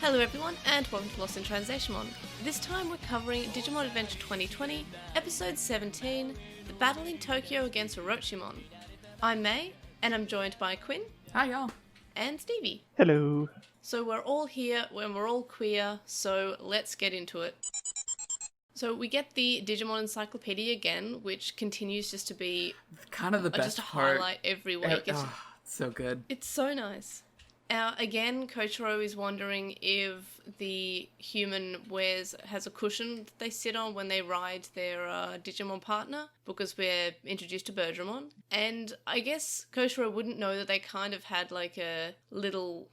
Hello everyone, and welcome to LostinTranslationmon. This time we're covering Digimon Adventure 2020, Episode 17, The Battle in Tokyo against Orochimon. I'm May, and I'm joined by Quinn. Hi y'all. And Stevie. Hello. So we're all here, and we're all queer, so let's get into it. So we get the Digimon Encyclopedia again, which continues just to be Kind of the best just a part. highlight every week. It's so good. It's so nice. Again, Koichiro is wondering if the human has a cushion that they sit on when they ride their Digimon partner, because we're introduced to Bergermon. And I guess Koichiro wouldn't know that they kind of had like a little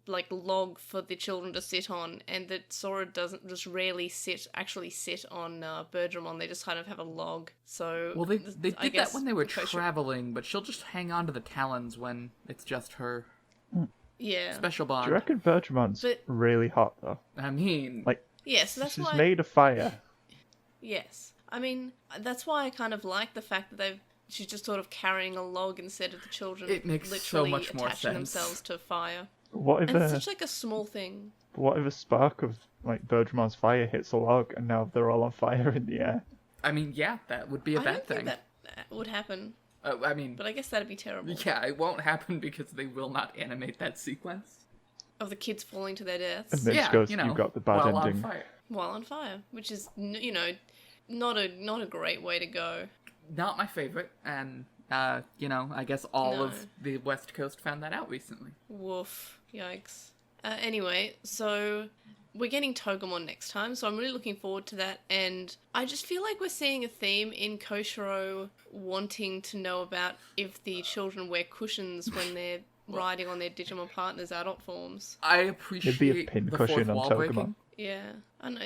log for the children to sit on, and that Sora doesn't just rarely sit on Bergermon. They just kind of have a log. So Well, they did that when they were traveling, but she'll just hang on to the talons when it's just her. Yeah. Special bond. Do you reckon Bergermon's really hot, though? I mean... Yes, that's she's why... made of fire. Yes. I mean, that's why I kind of like the fact that she's just sort of carrying a log instead of the children It makes literally so much more attaching sense. themselves to fire. What if And it's such like a small thing. what if a spark of Bergermon's fire hits a log and now they're all on fire in the air? I mean, yeah, that would be a I bad don't thing. think that would happen, I mean... but I guess that'd be terrible. Yeah, it won't happen because they will not animate that sequence. Of the kids falling to their deaths And then Yeah, she goes, you know, you've got the bad while ending. on fire. while on fire, which is, not a great way to go. Not my favorite, and, I guess all No. of the West Coast found that out recently. Woof. Yikes. Anyway, so we're getting Togemon next time, so I'm really looking forward to that, and I just feel like we're seeing a theme in Koichiro wanting to know about if the children wear cushions when they're riding on their Digimon partners' adult forms. I appreciate Maybe a pin the cushion fourth on wall Togemon. breaking. Yeah, I know,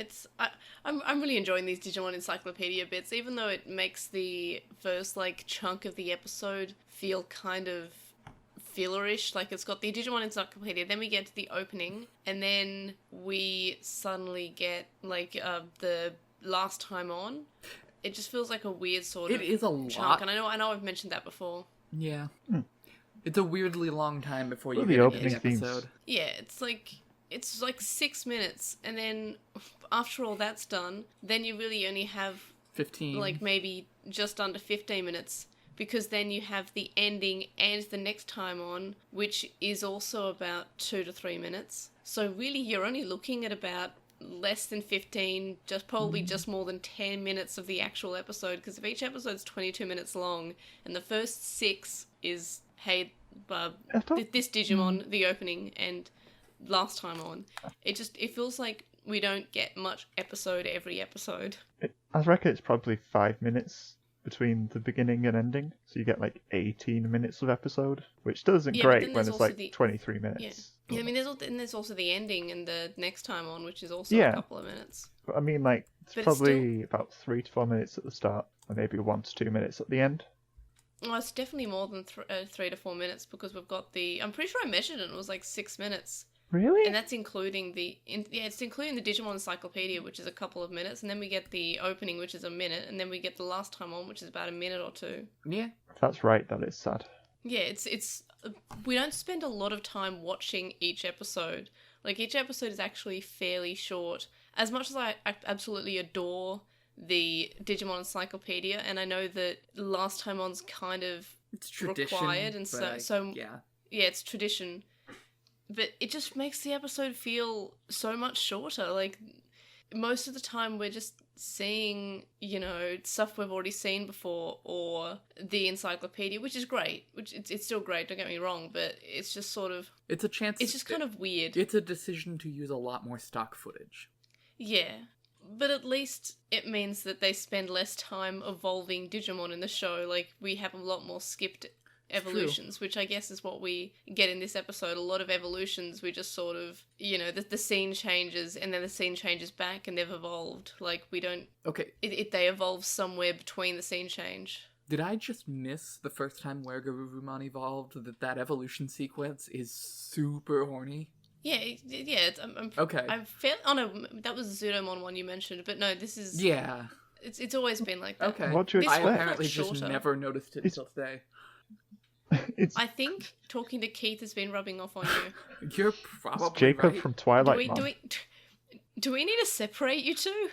I'm really enjoying these Digimon Encyclopedia bits, even though it makes the first, chunk of the episode feel kind of fillerish. Like, it's got the Digimon Encyclopedia, then we get to the opening, and then we suddenly get, the last time on. It just feels like a weird sort of It is a chunk, lot. and I know I've mentioned that before. Yeah. It's a weirdly long time before you Well, get the into the opening themes. episode. Yeah, it's like 6 minutes, and then after all that's done, then you really only have 15. maybe just under 15 minutes, because then you have the ending and the next time on, which is also about 2 to 3 minutes. So really you're only looking at about less than 15, probably just more than 10 minutes of the actual episode, because if each episode's 22 minutes long, and the first 6 is, hey, this Digimon, the opening, and last time on, it feels like we don't get much episode every episode. I reckon it's probably 5 minutes between the beginning and ending, so you get 18 minutes of episode, which doesn't Yeah, but great then when there's it's also 23 minutes. Yeah, I mean, there's also the ending and the next time on, which is also Yeah. a couple of minutes. But I mean, But it's it's probably about 3 to 4 minutes at the start, and maybe 1 to 2 minutes at the end. Well, it's definitely more than 3 to 4 minutes, because we've got I'm pretty sure I measured it, and it was 6 minutes. Really? And that's including it's including the Digimon Encyclopedia, which is a couple of minutes, and then we get the opening, which is a minute, and then we get the last time on, which is about a minute or two. Yeah. That's right, that is sad. Yeah, it's we don't spend a lot of time watching each episode. Each episode is actually fairly short. As much as I absolutely adore the Digimon Encyclopedia, and I know that last time on's kind of It's tradition. required, and so yeah. Yeah, it's tradition. But it just makes the episode feel so much shorter. Most of the time we're just seeing, stuff we've already seen before, or the encyclopedia, which is great. It's still great, don't get me wrong, but it's just sort of... It's a chance... It's just kind of weird. It's a decision to use a lot more stock footage. Yeah. But at least it means that they spend less time evolving Digimon in the show. We have a lot more skipped evolutions, which I guess is what we get in this episode. A lot of evolutions, we just sort of, the scene changes, and then the scene changes back, and they've evolved. We don't... Okay. They evolve somewhere between the scene change. Did I just miss the first time Wergarurumon evolved that evolution sequence is super horny? Yeah, I'm Okay. I've felt... Oh no, that was the Zudomon one you mentioned, but no, this is... Yeah. It's always been like that. Okay. What do you This I expect? one apparently felt just shorter. never noticed it until today. It's, I think talking to Keith has been rubbing off on you. You're it's probably Jacob right. from Do Twilight we, Mon. do we need to separate you two?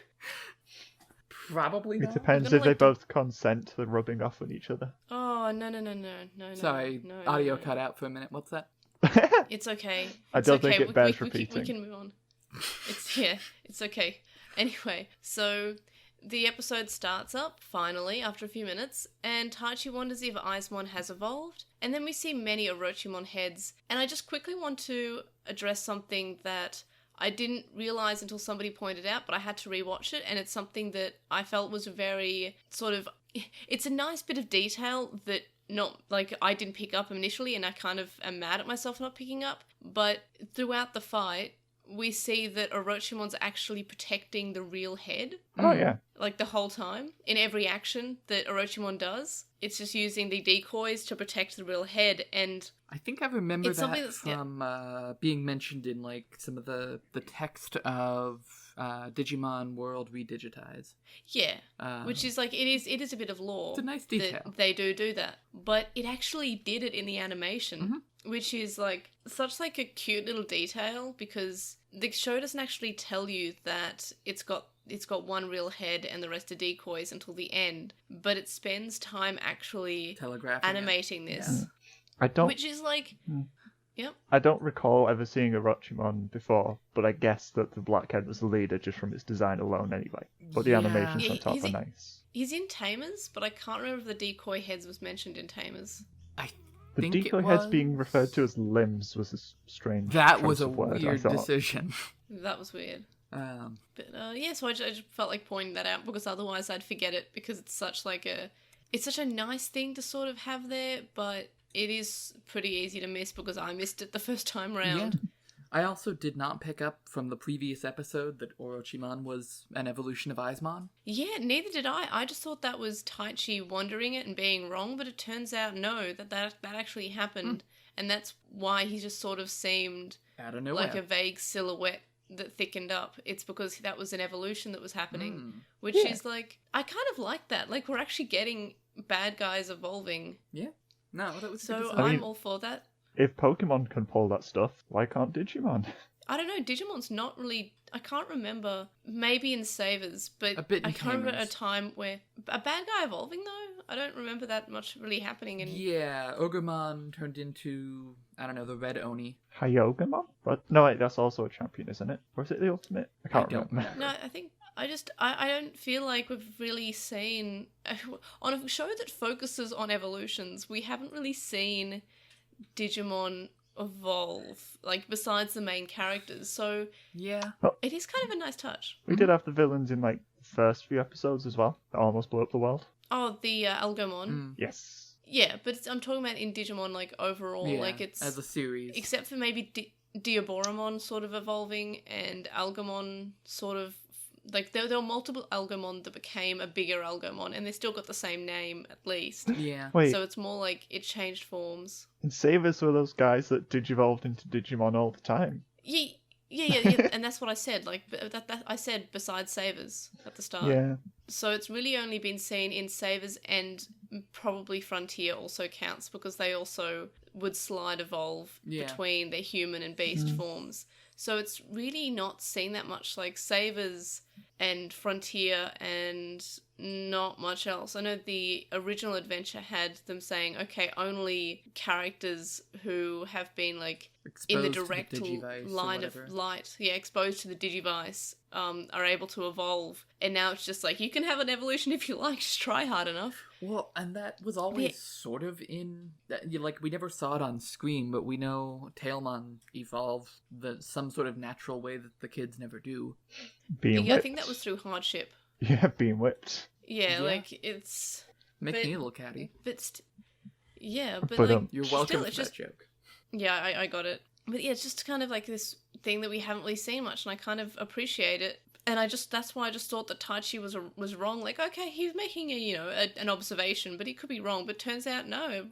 Probably It not. depends gonna, if they like, both consent to rubbing off on each other. Oh, no. Sorry, no, audio no. cut out for a minute. What's that? It's okay. I It's don't okay. think it bears repeating. We can move on. It's okay. Anyway, so the episode starts up, finally, after a few minutes, and Taichi wonders if Aizmon has evolved, and then we see many Orochimon heads, and I just quickly want to address something that I didn't realise until somebody pointed out, but I had to rewatch it, and it's something that I felt was very sort of... It's a nice bit of detail that not, like, I didn't pick up initially, and I kind of am mad at myself for not picking up, but throughout the fight, we see that Orochimon's actually protecting the real head, Oh yeah. like, the whole time. In every action that Orochimon does, it's just using the decoys to protect the real head, and I think I remember It's something that that's- yeah. from being mentioned in like some of the text of Digimon World Redigitize. yeah, which is like, it is a bit of lore. It's a nice detail. That they do that. But it actually did it in the animation, which is like such like a cute little detail, because the show doesn't actually tell you that it's got one real head and the rest are decoys until the end, but it spends time actually Telegraphing it. animating this, Yeah. I don't. which is like, yep. I don't recall ever seeing Orochimon before, but I guess that the Blackhead was the leader just from its design alone anyway. But the Yeah. animations Yeah, on top he's are in- nice. He's in Tamers, but I can't remember if the decoy heads was mentioned in Tamers. I The think decoy it heads was... being referred to as limbs was a strange That was choice a of word, I weird thought. decision. That was weird. Um, But yeah, so I just felt like pointing that out, because otherwise I'd forget it, because it's such a nice thing to sort of have there, but it is pretty easy to miss because I missed it the first time round. Yeah. I also did not pick up from the previous episode that Orochimon was an evolution of Aizmon. Yeah, neither did I. I just thought that was Taichi wondering it and being wrong, but it turns out no, that actually happened, and that's why he just sort of seemed Out of nowhere. like a vague silhouette that thickened up. It's because that was an evolution that was happening, which Yeah. is like, I kind of like that. Like, we're actually getting bad guys evolving, Yeah. No, that was so good I I'm mean- all for that. If Pokemon can pull that stuff, why can't Digimon? I don't know, Digimon's not really... I can't remember. Maybe in Savers, but A bit in I can't remember a Tamers. time where... A bad guy evolving, though? I don't remember that much really happening in... Yeah, Ogremon turned into, I don't know, the Red Oni. Hyogamon? But no, wait, that's also a champion, isn't it? Or is it the ultimate? I can't don't remember. No, I think... I don't feel like we've really seen... On a show that focuses on evolutions, we haven't really seen Digimon evolve, like, besides the main characters, so Yeah. it is kind of a nice touch. We did have the villains in like the first few episodes as well. That almost blew up the world. Oh, the Algomon. Mm. Yes. Yeah, but I'm talking about in Digimon, like, overall, Yeah, like, it's... as a series. Except for maybe Diaboromon sort of evolving and Algomon sort of... Like, there were multiple Algomon that became a bigger Algomon, and they still got the same name, at least. Yeah. Wait, So it's more like it changed forms. and Savers were those guys that digivolved into Digimon all the time. Yeah, and that's what I said. Like, that I said besides Savers at the start. Yeah. So it's really only been seen in Savers, and probably Frontier also counts, because they also would slide evolve Yeah. between their human and beast forms. So it's really not seen that much, like Savers and Frontier and not much else. I know the original adventure had them saying, okay, only characters who have been, like, in the Exposed to direct Digivice or line of whatever. light, exposed to the Digivice, are able to evolve. And now it's just like, you can have an evolution if you like, just try hard enough. Well, and that was always sort of in... Like, we never saw it on screen, but we know Tailmon evolved some sort of natural way that the kids never do. Being Yeah, I whipped. think that was through hardship. Yeah, being whipped. Yeah, Yeah. like, it's... Make But- me a little catty. But yeah, but But, like... You're welcome still, for it's that just... joke. Yeah, I got it. But yeah, it's just kind of like this thing that we haven't really seen much, and I kind of appreciate it. And that's why I just thought that Taichi was wrong. Like, okay, he's making an observation, but he could be wrong. But turns out, no,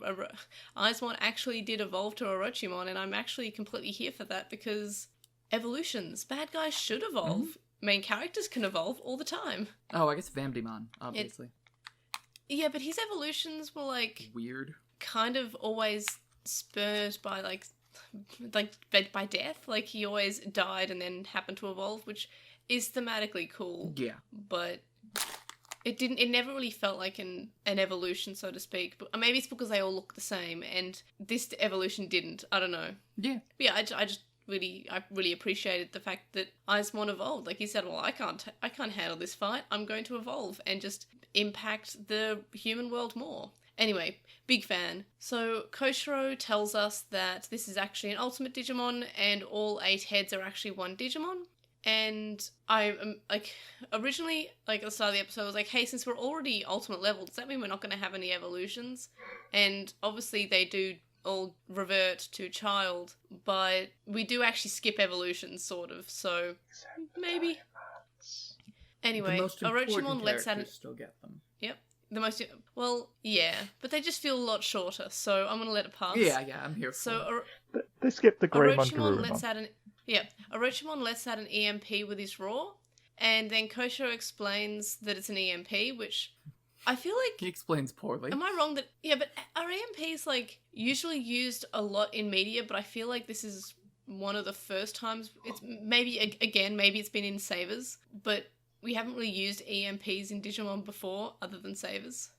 Aizmon actually did evolve to Orochimon, and I'm actually completely here for that, because evolutions, bad guys should evolve. Main characters can evolve all the time. Oh, I guess Vamdemon, obviously. Yeah, but his evolutions were like... Weird. kind of always spurred by by death. Like he always died and then happened to evolve, which is thematically cool. Yeah. But it never really felt like an evolution, so to speak. But maybe it's because they all look the same, and this evolution didn't. I don't know. Yeah. But yeah, I really appreciated the fact that Eismon evolved. Like he said, well, I can't handle this fight. I'm going to evolve and just impact the human world more. Anyway, big fan. So Koshiro tells us that this is actually an ultimate Digimon, and all 8 heads are actually one Digimon. And I originally, at the start of the episode, I was like, hey, since we're already ultimate level, does that mean we're not going to have any evolutions? And obviously they do all revert to child, but we do actually skip evolutions, sort of, so maybe. Anyway, the most important Orochimon lets out... still get them. Yep. Well, yeah, but they just feel a lot shorter, so I'm going to let it pass. Yeah, I'm here for it. They skipped the Greymon Orochimon lets out Orochimon lets out an EMP with his roar, and then Koshiro explains that it's an EMP, which I feel like... He explains poorly. Am I wrong that... Yeah, but are EMPs, usually used a lot in media, but I feel like this is one of the first times... It's maybe, again, maybe it's been in Savers, but we haven't really used EMPs in Digimon before, other than Savers.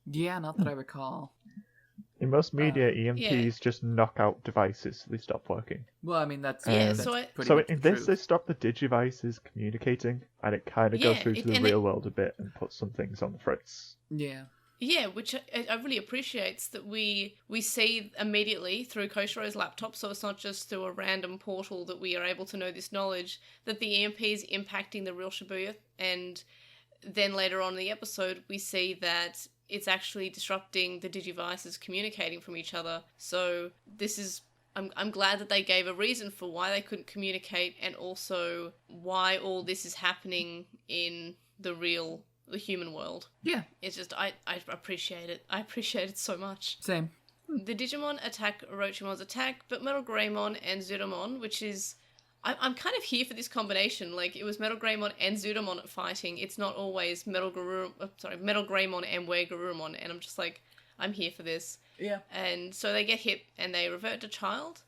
Yeah, not that I recall. In most media, EMPs just knock out devices, so they stop working. Well, I mean, that's so in this, they stop the Digivices communicating, and it kind of goes through to the real world a bit and puts some things on the fritz. Yeah. Yeah, which I really appreciates that we see immediately through Koshiro's laptop, so it's not just through a random portal that we are able to know this knowledge, that the EMP is impacting the real Shibuya, and then later on in the episode, we see that it's actually disrupting the Digivices communicating from each other. So this is... I'm glad that they gave a reason for why they couldn't communicate, and also why all this is happening in the human world. Yeah. It's just, I appreciate it. I appreciate it so much. Same. The Digimon attack Orochimon's attack, but Metal Greymon and Zudomon, which is... I'm kind of here for this combination. It was Metal Greymon and Zudomon fighting. It's not always Metal Greymon and Were-Garurumon, and I'm just I'm here for this. Yeah. And so they get hit, and they revert to child,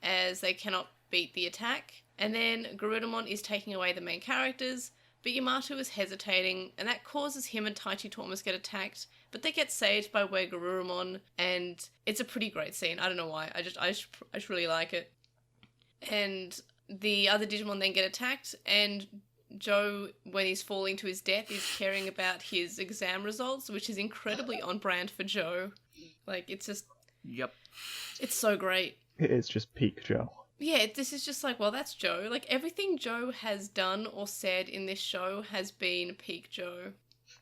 as they cannot beat the attack. And then Garurumon is taking away the main characters, but Yamato is hesitating, and that causes him and Taichi to almost get attacked, but they get saved by Were-Garurumon, and it's a pretty great scene. I don't know why. I just really like it. And the other Digimon then get attacked, and Joe, when he's falling to his death, is caring about his exam results, which is incredibly on brand for Joe. It's just... Yep. It's so great. It is just peak Joe. Yeah, this is just well, that's Joe. Everything Joe has done or said in this show has been peak Joe.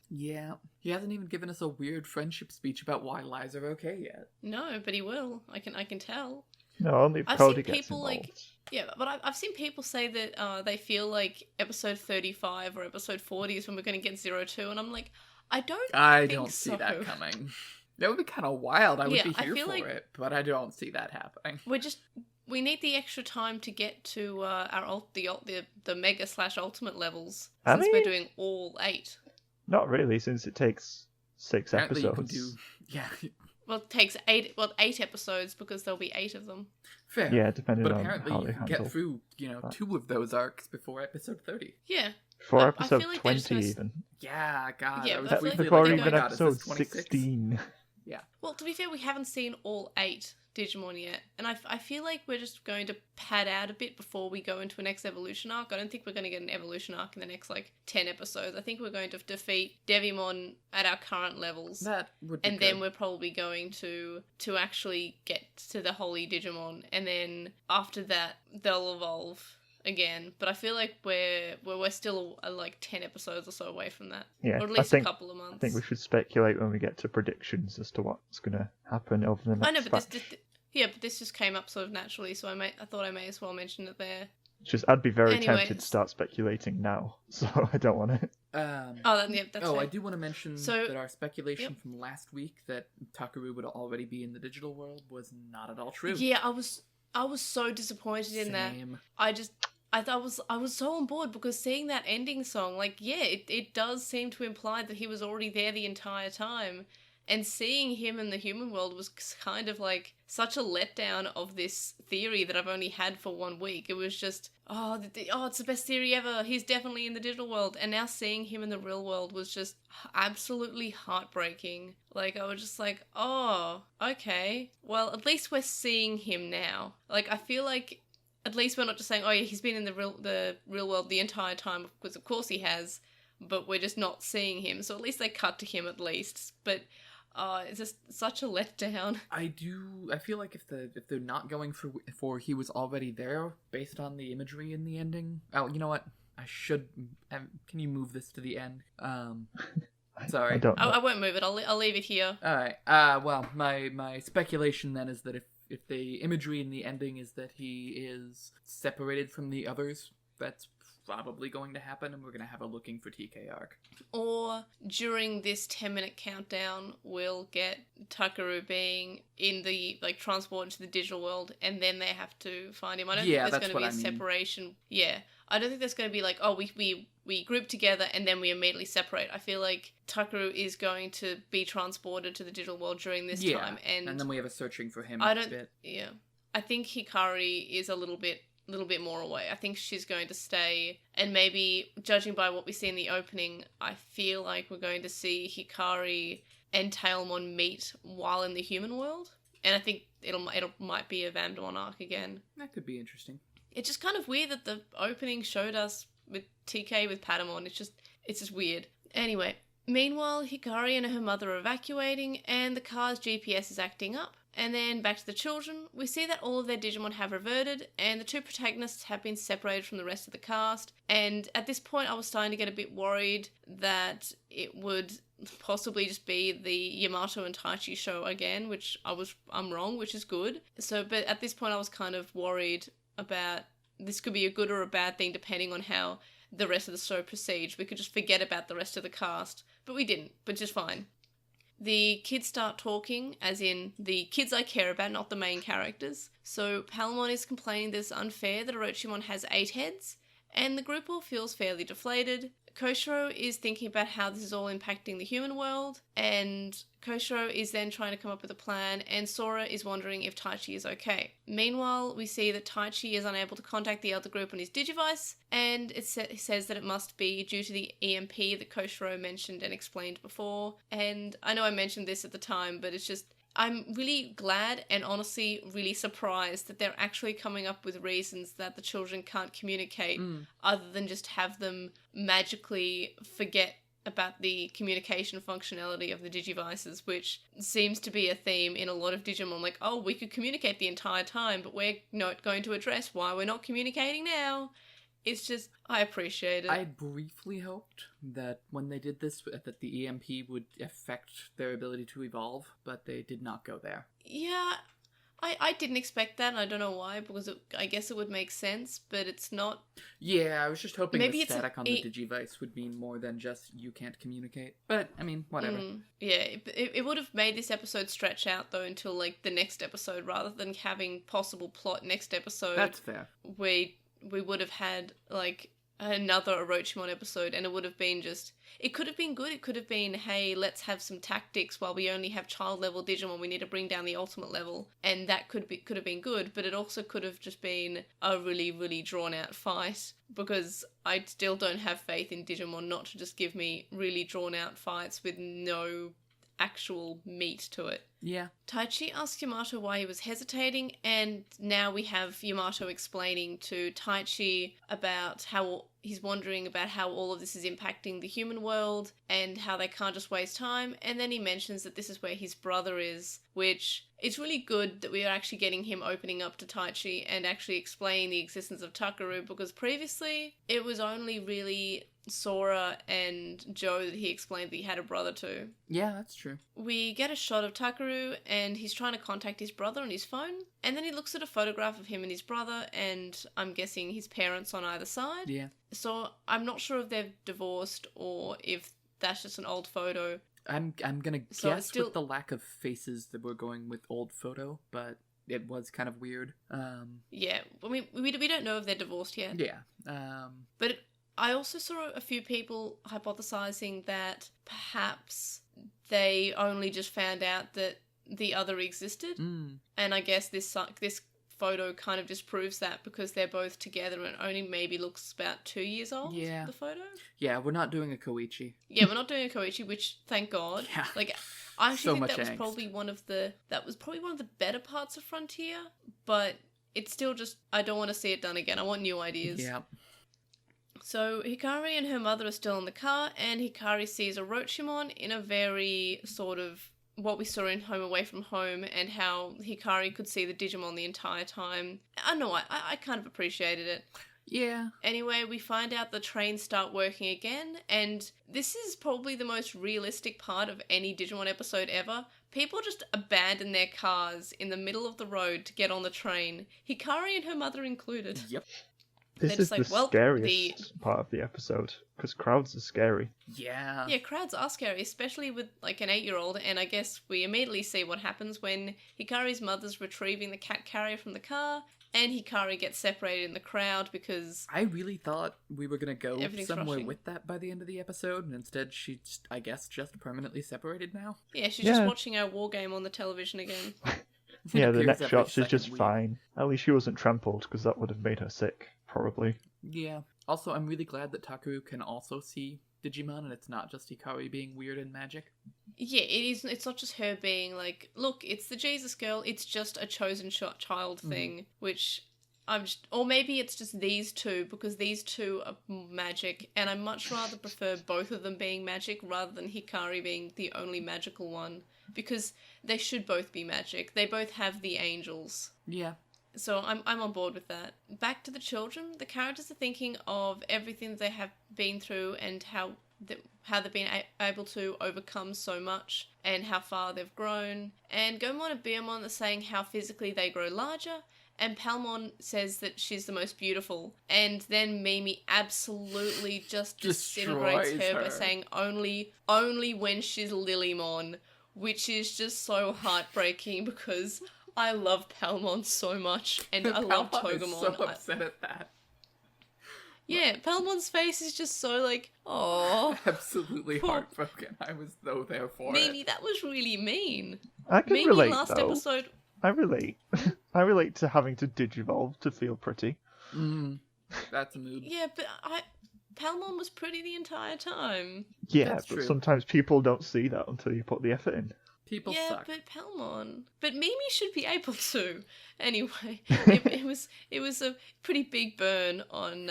Yeah. He hasn't even given us a weird friendship speech about why lies are okay yet. No, but he will. I can tell. No, only if Cody gets involved. Yeah, but I've seen people say that they feel like episode 35 or episode 40 is when we're going to get 02, and I'm like, I don't see that coming. That would be kind of wild. I would be here for it, but I don't see that happening. We need the extra time to get to the mega/ultimate levels, since we're doing all 8. Not really, since it takes 6 Apparently episodes. You can do, Well, it takes 8 episodes, because there'll be 8 of them. Fair. Yeah, depending but on apparently how they you can handle get through, 2 of those arcs before episode 30. Yeah. Before episode feel like 20 even. Yeah, God. Yeah, I was but I feel really like Before they're even going- episode 16. Yeah. Well, to be fair, we haven't seen all 8 Digimon yet, and I feel like we're just going to pad out a bit before we go into a next evolution arc. I don't think we're going to get an evolution arc in the next 10 episodes. I think we're going to defeat Devimon at our current levels. That would be and good. then we're probably going to actually get to the Holy Digimon, and then after that they'll evolve again. But I feel like we're still 10 episodes or so away from that. Yeah, or at least a couple of months. I think we should speculate when we get to predictions as to what's going to happen over the next I know, but batch. but this just came up sort of naturally, so I thought I may as well mention it there. I'd be very Anyways. tempted to start speculating now, so I don't want to. That's fair. I do want to mention So- that our speculation from last week that Takaru would already be in the digital world was not at all true. Yeah, I was so disappointed in that. Same. I was so on board, because seeing that ending song, it does seem to imply that he was already there the entire time. And seeing him in the human world was kind of like such a letdown of this theory that I've only had for 1 week. It was just, it's the best theory ever. He's definitely in the digital world. And now seeing him in the real world was just absolutely heartbreaking. Like, I was just like, oh, okay. Well, at least we're seeing him now. Like, I feel like at least we're not just saying, oh yeah, he's been in the real world the entire time, because of course he has, but we're just not seeing him. So at least they cut to him at least. But it's just such a letdown. I feel like if they're not going for he was already there based on the imagery in the ending. Oh, you know what? I should. Can you move this to the end? Sorry, I don't know. I won't move it. I'll leave it here. All right. Well, my speculation then is that if the imagery in the ending is that he is separated from the others, that's probably going to happen, and we're going to have a looking for TK arc. Or during this 10-minute countdown, we'll get Tuckaroo being in the, like, transport into the digital world, and then they have to find him. I don't think there's going to be a separation. Yeah. I don't think there's going to be like, oh, we group together and then we immediately separate. I feel like Tuckaroo is going to be transported to the digital world during this time. And then we have a searching for him bit. Yeah. I think Hikari is a little bit more away. I think she's going to stay, and maybe, judging by what we see in the opening, I feel like we're going to see Hikari and Tailmon meet while in the human world, and I think it might be a Vamdemon arc again. That could be interesting. It's just kind of weird that the opening showed us with TK with Patamon. It's just weird. Anyway, meanwhile, Hikari and her mother are evacuating, and the car's GPS is acting up. And then back to the children, we see that all of their Digimon have reverted, and the two protagonists have been separated from the rest of the cast. And at this point, I was starting to get a bit worried that it would possibly just be the Yamato and Taichi show again, which I'm wrong, which is good. But at this point, I was kind of worried about this could be a good or a bad thing depending on how the rest of the show proceeds. We could just forget about the rest of the cast, but we didn't, but just fine. The kids start talking, as in the kids I care about, not the main characters. So Palamon is complaining that it's unfair that Orochimon has 8 heads, and the group all feels fairly deflated. Koshiro is thinking about how this is all impacting the human world, and Koshiro is then trying to come up with a plan, and Sora is wondering if Taichi is okay. Meanwhile, we see that Taichi is unable to contact the other group on his Digivice, and it says that it must be due to the EMP that Koshiro mentioned and explained before. And I know I mentioned this at the time, but it's just, I'm really glad and honestly really surprised that they're actually coming up with reasons that the children can't communicate other than just have them magically forget about the communication functionality of the Digivices, which seems to be a theme in a lot of Digimon. Like, oh, we could communicate the entire time, but we're not going to address why we're not communicating now. It's just, I appreciate it. I briefly hoped that when they did this, that the EMP would affect their ability to evolve, but they did not go there. Yeah, I didn't expect that, and I don't know why, because I guess it would make sense, but it's not. Yeah, I was just hoping Maybe the static on the Digivice would mean more than just you can't communicate. But, I mean, whatever. Yeah, it would have made this episode stretch out, though, until, like, the next episode, rather than having possible plot next episode. That's fair. We would have had, like, another Orochimon episode, and it would have been just... It could have been good. It could have been, hey, let's have some tactics while we only have child-level Digimon. We need to bring down the ultimate level. And that could have been good, but it also could have just been a really, really drawn-out fight, because I still don't have faith in Digimon not to just give me really drawn-out fights with no actual meat to it. Yeah. Taichi asked Yamato why he was hesitating, and now we have Yamato explaining to Taichi about how he's wondering about how all of this is impacting the human world and how they can't just waste time, and then he mentions that this is where his brother is, which it's really good that we are actually getting him opening up to Taichi and actually explaining the existence of Tuckaroo, because previously it was only really Sora and Joe that he explained that he had a brother to. Yeah, that's true. We get a shot of Tuckaroo, and he's trying to contact his brother on his phone, and then he looks at a photograph of him and his brother, and I'm guessing his parents on either side. Yeah. So I'm not sure if they've divorced or if that's just an old photo. I'm gonna guess with the lack of faces that we're going with old photo, but it was kind of weird. Yeah, I mean, we don't know if they're divorced yet. Yeah. But I also saw a few people hypothesizing that perhaps they only just found out that the other existed. And I guess this photo kind of disproves that, because they're both together and only maybe looks about 2 years old, the photo. Yeah, we're not doing a Koichi. Yeah, we're not doing a Koichi, which, thank God. Yeah. Like, I actually think that was angst. probably one of the better parts of Frontier, but it's still just, I don't want to see it done again. I want new ideas. Yeah. So Hikari and her mother are still in the car, and Hikari sees Orochimon in a very sort of what we saw in Home Away from Home, and how Hikari could see the Digimon the entire time. I know, I kind of appreciated it. Yeah. Anyway, we find out the trains start working again, and this is probably the most realistic part of any Digimon episode ever. People just abandon their cars in the middle of the road to get on the train, Hikari and her mother included. Yep. This is the scariest part of the episode, because crowds are scary. Yeah. Yeah, crowds are scary, especially with like an 8-year-old, and I guess we immediately see what happens when Hikari's mother's retrieving the cat carrier from the car, and Hikari gets separated in the crowd because... I really thought we were going to go somewhere rushing. with that by the end of the episode, and instead she's, I guess, just permanently separated now. Yeah, she's just watching our war game on the television again. Yeah, the appears next every shot, she's just second week. fine. At least she wasn't trampled, because that would have made her sick, probably. Yeah. Also, I'm really glad that Takeru can also see Digimon, and it's not just Hikari being weird and magic. Yeah, it is. It's not just her being like, look, it's the Jesus girl. It's just a chosen child thing, which I'm just, or maybe it's just these two, because these two are magic, and I much rather prefer both of them being magic rather than Hikari being the only magical one, because they should both be magic. They both have the angels. Yeah. So I'm on board with that. Back to the children. The characters are thinking of everything they have been through, and how they've been able to overcome so much, and how far they've grown. And Gomon and Beermon are saying how physically they grow larger, and Palmon says that she's the most beautiful. And then Mimi absolutely just disintegrates her by saying only when she's Lilymon, which is just so heartbreaking, because I love Palmon so much, and I love Togemon. Is so upset at that. Yeah, Palmon's face is just so like, oh, Absolutely heartbroken. I was so there for Mimi, it. that was really mean. I can Mimi relate, last though. episode. I relate. I relate to having to digivolve to feel pretty. That's a mood. Yeah, but Palmon was pretty the entire time. Yeah, That's but true. sometimes people don't see that until you put the effort in. People Yeah, suck. but Palmon. But Mimi should be able to. Anyway, it was a pretty big burn on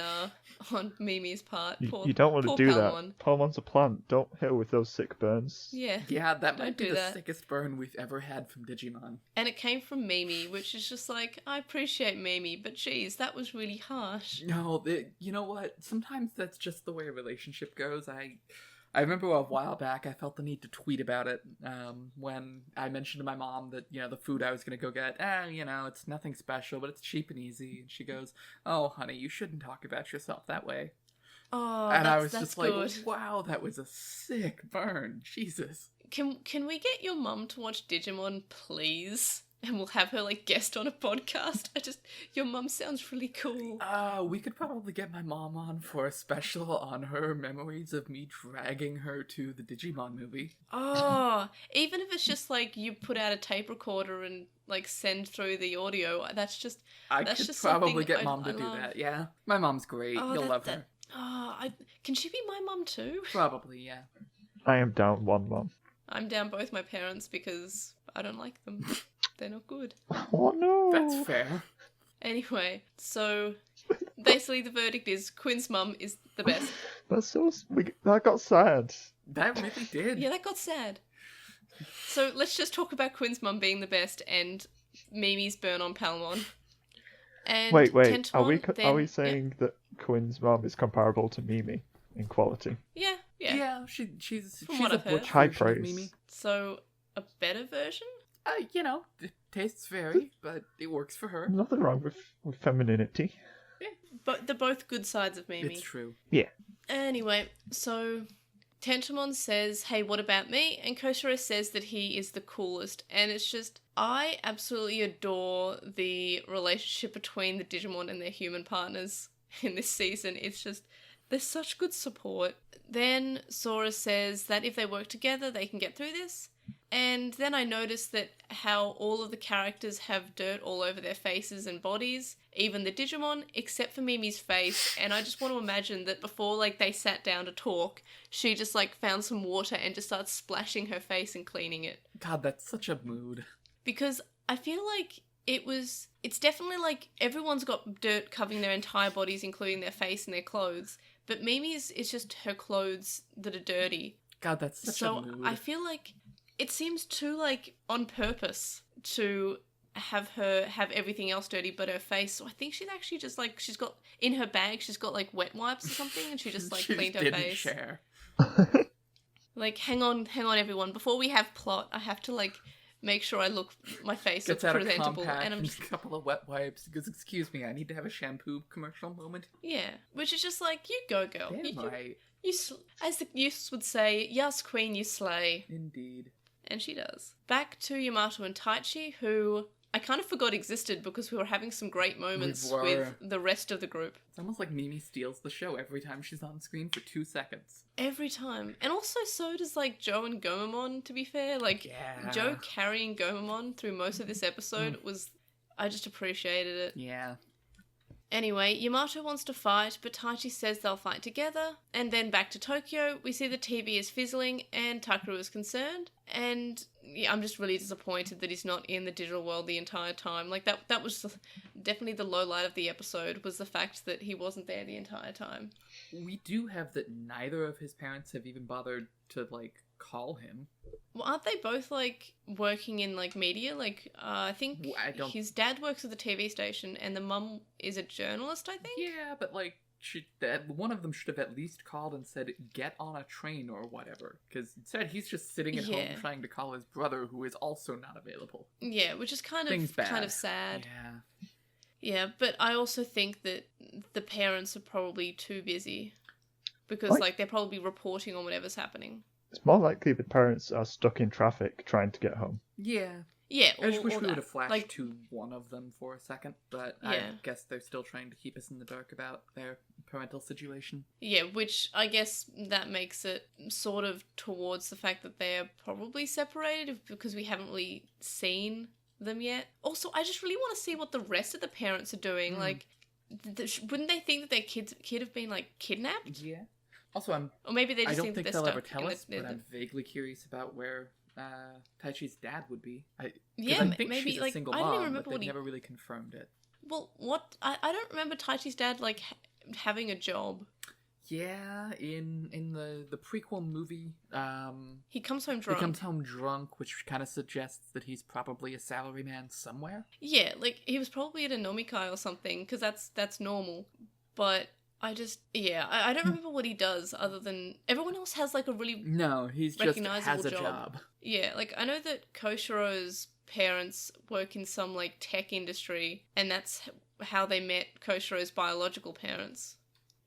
Mimi's part. You don't want to poor do Palmon. that. Palmon's a plant. Don't hit her with those sick burns. Yeah. Yeah, that Don't might be do the that. sickest burn we've ever had from Digimon. And it came from Mimi, which is just like, I appreciate Mimi, but geez, that was really harsh. No, you know what? Sometimes that's just the way a relationship goes. I remember a while back I felt the need to tweet about it when I mentioned to my mom that, the food I was going to go get, it's nothing special, but it's cheap and easy. And she goes, oh, honey, you shouldn't talk about yourself that way. Oh, And I was that's just good. like, wow, that was a sick burn. Jesus. Can we get your mum to watch Digimon, please? And we'll have her, guest on a podcast. Your mum sounds really cool. We could probably get my mom on for a special on her memories of me dragging her to the Digimon movie. Oh, even if it's just, you put out a tape recorder and, send through the audio, that's just Probably something get I mom to do love. that, yeah. My mom's great. Oh, You'll love her. Can she be my mum too? Probably, yeah. I am down one mom. I'm down both my parents because I don't like them. They're not good. Oh no! That's fair. Anyway, so basically the verdict is Quinn's mum is the best. That's so... That got sad. That really did. Yeah, that got sad. So let's just talk about Quinn's mum being the best and Mimi's burn on Palmon. And Wait. Tentomon, Are we saying that Quinn's mom is comparable to Mimi in quality? Yeah. Yeah, she's what a I've heard. butch High version of praise. Mimi. So a better version? The tastes vary, but it works for her. Nothing wrong with femininity. But they're both good sides of Mimi. It's true. Yeah. Anyway, so Tentomon says, hey, what about me? And Koshiro says that he is the coolest. And it's just, I absolutely adore the relationship between the Digimon and their human partners in this season. It's just, They're such good support. Then Sora says that if they work together, they can get through this. And then I noticed that how all of the characters have dirt all over their faces and bodies, even the Digimon, except for Mimi's face. And I just want to imagine that before, like, they sat down to talk, she just, like, found some water and just started splashing her face and cleaning it. God, that's such a mood. Because I feel like it's definitely, like, everyone's got dirt covering their entire bodies, including their face and their clothes. But Mimi's is just her clothes that are dirty. God, that's such a mood. So I feel like it seems too, like, on purpose to have her have everything else dirty but her face. So I think she's actually just, like, she's got, in her bag, she's got, like, wet wipes or something, and she just, like, she cleaned just her didn't face. share. Like, hang on, everyone. Before we have plot, I have to, like, make sure my face looks Gets out presentable. a compact And I'm and just, a couple of wet wipes. He goes, excuse me, I need to have a shampoo commercial moment. yeah. Which is just like, you go, girl. Damn right. As the youths would say, yes, queen, you slay. Indeed. And she does. Back to Yamato and Taichi, who I kind of forgot existed because we were having some great moments with the rest of the group. It's almost like Mimi steals the show every time she's on screen for 2 seconds. Every time. And also so does, like, Joe and Gomamon, to be fair. Like, Yeah. Joe carrying Gomamon through most of this episode was... I just appreciated it. Yeah. Anyway, Yamato wants to fight, but Taichi says they'll fight together. And then back to Tokyo, we see the TV is fizzling and Takeru is concerned. And yeah, I'm just really disappointed that he's not in the digital world the entire time. Like, that was definitely the low light of the episode, was the fact that he wasn't there the entire time. We do have that neither of his parents have even bothered to, like, call him. Well, aren't they both, like, working in, like, media? Like, I think his dad works at the TV station and the mum is a journalist, I think? Yeah, but, like, one of them should have at least called and said, get on a train or whatever. Because instead he's just sitting at home trying to call his brother, who is also not available. Yeah, which is kind of sad. Yeah. Yeah, but I also think that the parents are probably too busy. Because, like, they're probably reporting on whatever's happening. It's more likely the parents are stuck in traffic trying to get home. Yeah. Yeah, I just wish we would have flashed to one of them for a second, but Yeah. I guess they're still trying to keep us in the dark about their parental situation. Yeah, which I guess that makes it sort of towards the fact that they're probably separated because we haven't really seen them yet. Also, I just really want to see what the rest of the parents are doing. Like, wouldn't they think that their kid have been, like, kidnapped? Yeah. Also, or maybe they just I don't think think that they'll they're ever stuck tell and us, but I'm vaguely curious about where Taichi's dad would be. I think maybe, she's a like, single I don't even mom, remember but they've never really confirmed it. Well, what? I don't remember Taichi's dad, like, having a job. Yeah, in the prequel movie, he comes home drunk. He comes home drunk, which kind of suggests that he's probably a salaryman somewhere. Yeah, like, he was probably at a nomikai or something, because that's normal. But I just, I don't remember what he does other than everyone else has, like, a really he's just has a job. Yeah, like, I know that Koshiro's parents work in some, like, tech industry, and that's how they met Koshiro's biological parents.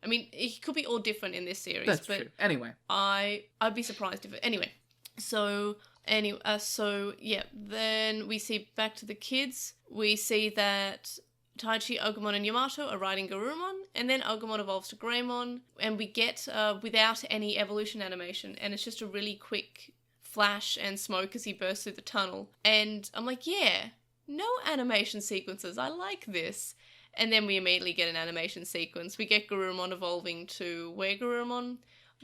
I mean, it could be all different in this series. That's but true. Anyway. I'd be surprised if it... Anyway. So then we see back to the kids. We see that Taichi, Agumon, and Yamato are riding Garurumon, and then Agumon evolves to Greymon, and we get without any evolution animation, and it's just a really quick flash and smoke as he bursts through the tunnel. And I'm like, yeah, no animation sequences. I like this. And then we immediately get an animation sequence. We get Garurumon evolving to Were-Garurumon,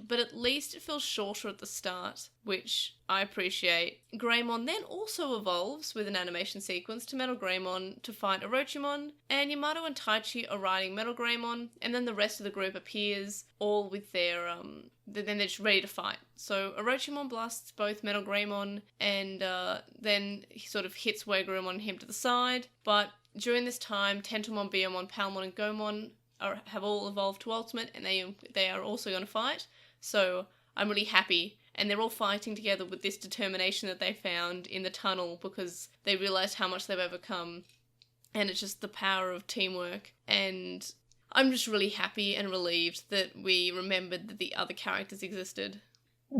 but at least it feels shorter at the start, which I appreciate. Greymon then also evolves with an animation sequence to Metal Greymon to fight Orochimon, and Yamato and Taichi are riding Metal Greymon, and then the rest of the group appears, all with their, then they're just ready to fight. So Orochimon blasts both Metal Greymon, and then he sort of hits Were-Garurumon and him to the side, but during this time, Tentomon, Biyomon, Palmon, and Gomon have all evolved to Ultimate, and they are also going to fight. So I'm really happy. And they're all fighting together with this determination that they found in the tunnel because they realised how much they've overcome. And it's just the power of teamwork. And I'm just really happy and relieved that we remembered that the other characters existed.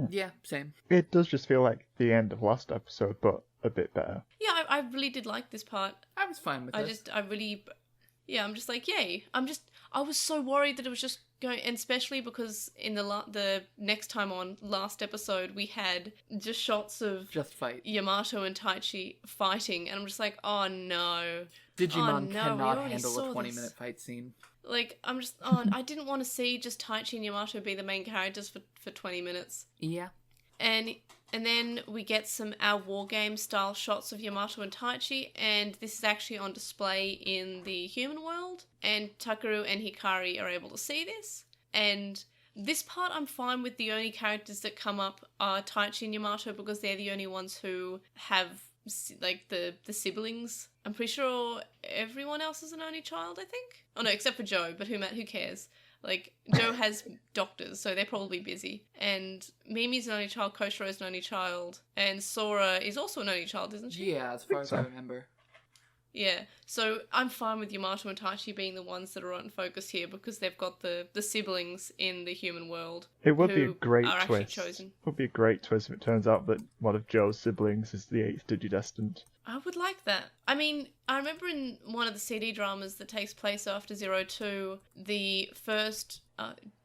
Yeah, same. It does just feel like the end of last episode, but a bit better. Yeah, I really did like this part. I was fine with this. I'm just like, yay. I was so worried that it was just going, and especially because in the next time on, last episode, we had just shots of Just fight. Yamato and Taichi fighting, and I'm just like, oh no. Digimon we cannot already handle saw a 20-minute this. fight scene. Like, I'm just, I didn't want to see just Taichi and Yamato be the main characters for 20 minutes. Yeah. And then we get our war game style shots of Yamato and Taichi, and this is actually on display in the human world, and Takeru and Hikari are able to see this. And this part I'm fine with. The only characters that come up are Taichi and Yamato because they're the only ones who have, like, the siblings. I'm pretty sure everyone else is an only child, I think. Oh no, except for Joe, but who cares? Like, Joe has doctors, so they're probably busy. And Mimi's an only child, Koshiro's an only child, and Sora is also an only child, isn't she? Yeah, as far as I remember. Yeah, so I'm fine with Yamato and Taichi being the ones that are on focus here because they've got the siblings in the human world. It would be a great are twist. actually chosen. It would be a great twist if it turns out that one of Joe's siblings is the 8th Digidestined. I would like that. I mean, I remember in one of the CD dramas that takes place after 02, the first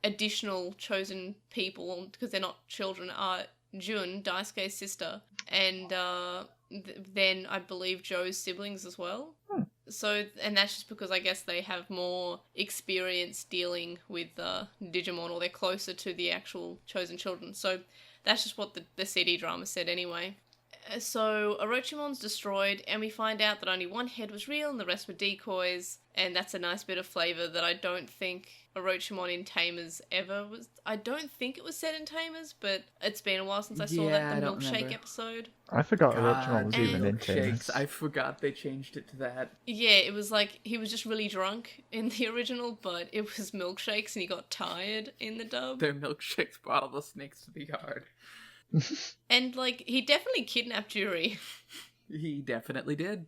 additional chosen people, because they're not children, are Jun, Daisuke's sister, and then I believe Joe's siblings as well. So, and that's just because I guess they have more experience dealing with Digimon, or they're closer to the actual chosen children. So that's just what the CD drama said anyway. So Orochimon's destroyed, and we find out that only one head was real and the rest were decoys, and that's a nice bit of flavour that I don't think Orochimon in Tamers ever was. I don't think it was said in Tamers, but it's been a while since I saw the milkshake episode. I forgot Orochimon was even in Tamers. I forgot they changed it to that. Yeah, it was like, he was just really drunk in the original, but it was milkshakes and he got tired in the dub. Their milkshakes brought all the snakes to the yard. And, like, he definitely kidnapped Juri. He definitely did.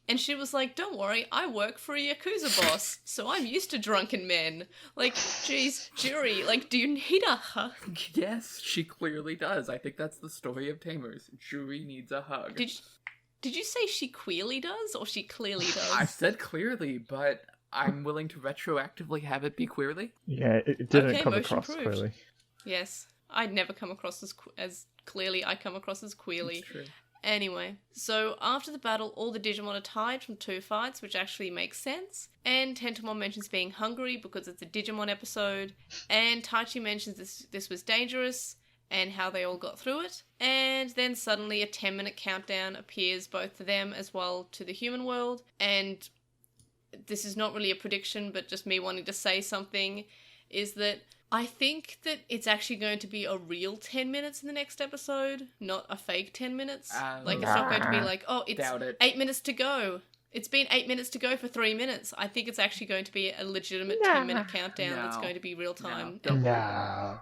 And she was like, don't worry, I work for a Yakuza boss, so I'm used to drunken men. Like, geez, Juri, like, do you need a hug? Yes, she clearly does. I think that's the story of Tamers. Juri needs a hug. Did you say she queerly does, or she clearly does? I said clearly, but I'm willing to retroactively have it be queerly. Yeah, it didn't come motion across proved. clearly. Yes. I'd never come across as clearly. I come across as queerly. That's true. Anyway, so after the battle, all the Digimon are tied from 2 fights, which actually makes sense. And Tentomon mentions being hungry because it's a Digimon episode. And Taichi mentions this was dangerous and how they all got through it. And then suddenly a 10-minute countdown appears both to them as well to the human world. And this is not really a prediction, but just me wanting to say something, is that I think that it's actually going to be a real 10 minutes in the next episode, not a fake 10 minutes. Like, it's not going to be like, oh, it's 8 minutes to go. It's been 8 minutes to go for 3 minutes. I think it's actually going to be a legitimate 10-minute countdown that's going to be real time. No.